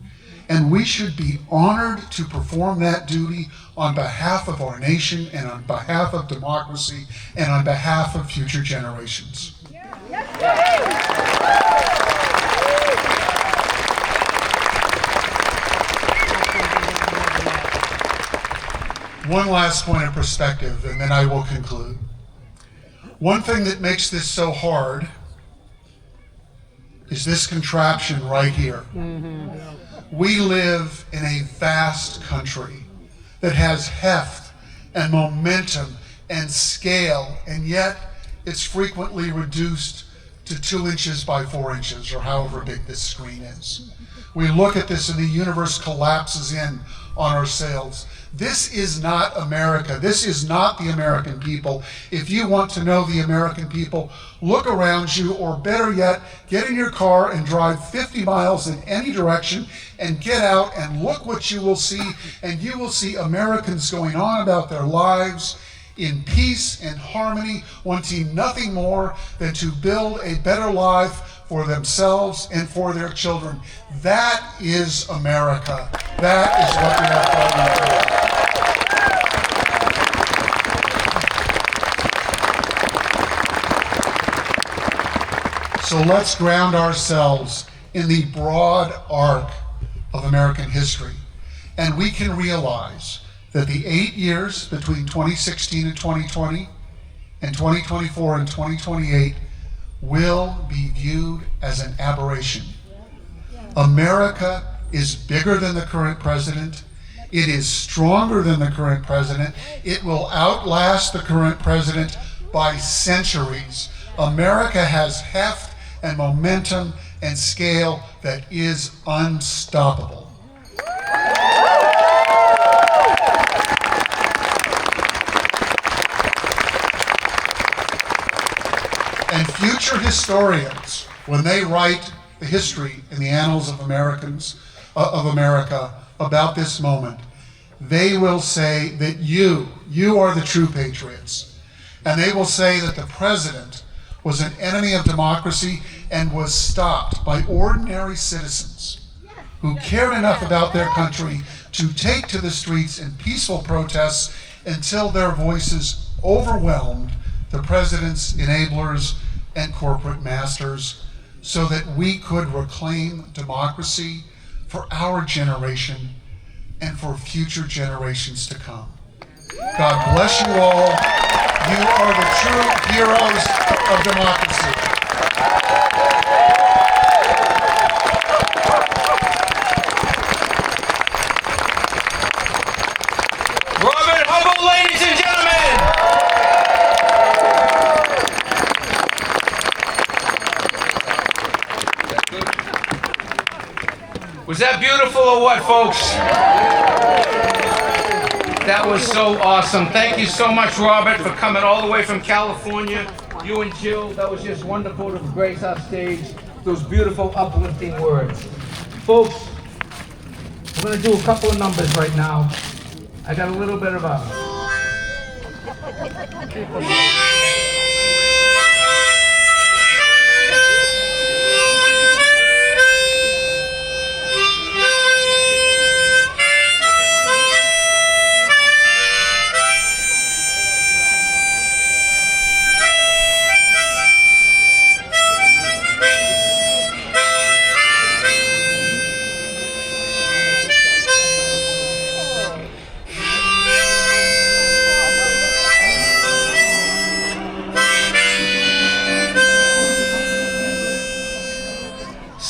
And we should be honored to perform that duty on behalf of our nation and on behalf of democracy and on behalf of future generations. One last point of perspective, and then I will conclude. One thing that makes this so hard is this contraption right here. We live in a vast country that has heft and momentum and scale, and yet it's frequently reduced to 2 inches by 4 inches, or however big this screen is. We look at this and the universe collapses in on ourselves. This is not America. This is not the American people. If you want to know the American people, look around you, or better yet, get in your car and drive 50 miles in any direction and get out and look what you will see. And you will see Americans going on about their lives in peace and harmony, wanting nothing more than to build a better life for themselves and for their children. That is America. That is what we are fighting for. So let's ground ourselves in the broad arc of American history. And we can realize that the 8 years between 2016 and 2020 and 2024 and 2028 will be viewed as an aberration. America is bigger than the current president. It is stronger than the current president. It will outlast the current president by centuries. America has heft and momentum and scale that is unstoppable. And future historians, when they write the history in the annals of America about this moment, they will say that you are the true patriots. And they will say that the president was an enemy of democracy and was stopped by ordinary citizens who cared enough about their country to take to the streets in peaceful protests until their voices overwhelmed the president's enablers and corporate masters, so that we could reclaim democracy for our generation and for future generations to come. God bless you all. You are the true heroes of democracy. that beautiful or what, folks? That was so awesome. Thank you so much, Robert, for coming all the way from California. You and Jill, that was just wonderful to grace our stage. Those beautiful, uplifting words. Folks, we're going to do a couple of numbers right now. I got a little bit of a...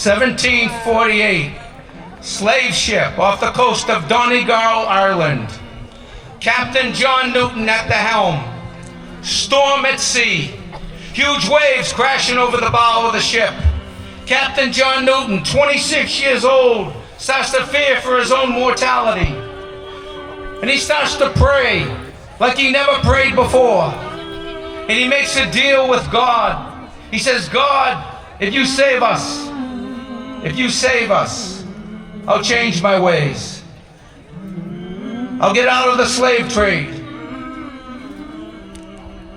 "1748, slave ship off the coast of Donegal, Ireland. Captain John Newton at the helm. Storm at sea. Huge waves crashing over the bow of the ship. Captain John Newton, 26 years old, starts to fear for his own mortality. And he starts to pray like he never prayed before. And he makes a deal with God. He says, God, if you save us, I'll change my ways. I'll get out of the slave trade.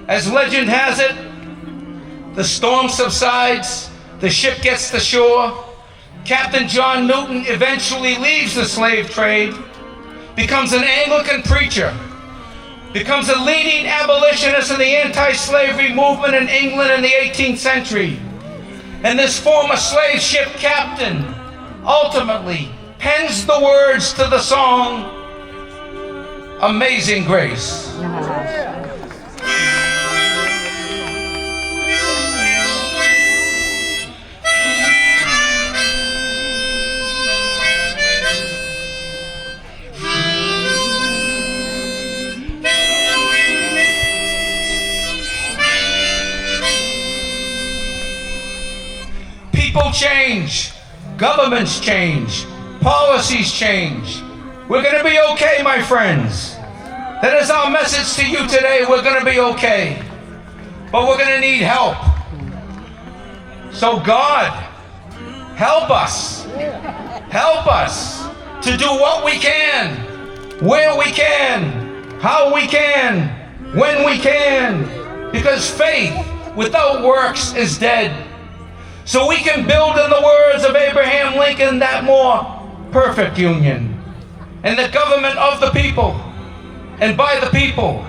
As legend has it, the storm subsides, the ship gets to shore. Captain John Newton eventually leaves the slave trade, becomes an Anglican preacher, becomes a leading abolitionist in the anti-slavery movement in England in the 18th century. And this former slave ship captain ultimately pens the words to the song, Amazing Grace. People change, governments change, policies change. We're going to be okay, my friends. That is our message to you today. We're going to be okay. But we're going to need help. So God, help us. Help us to do what we can, where we can, how we can, when we can. Because faith without works is dead. So we can build, in the words of Abraham Lincoln, that more perfect union. And the government of the people, and by the people,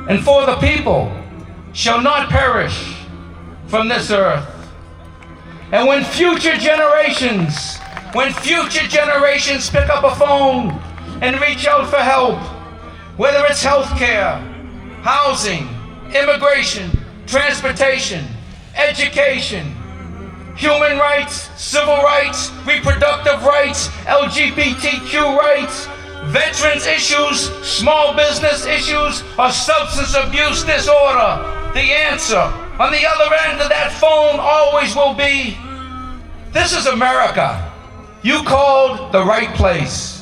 and for the people, shall not perish from this earth. And when future generations pick up a phone and reach out for help, whether it's healthcare, housing, immigration, transportation, education, human rights, civil rights, reproductive rights, LGBTQ rights, veterans issues, small business issues, or substance abuse disorder, the answer on the other end of that phone always will be, this is America. You called the right place.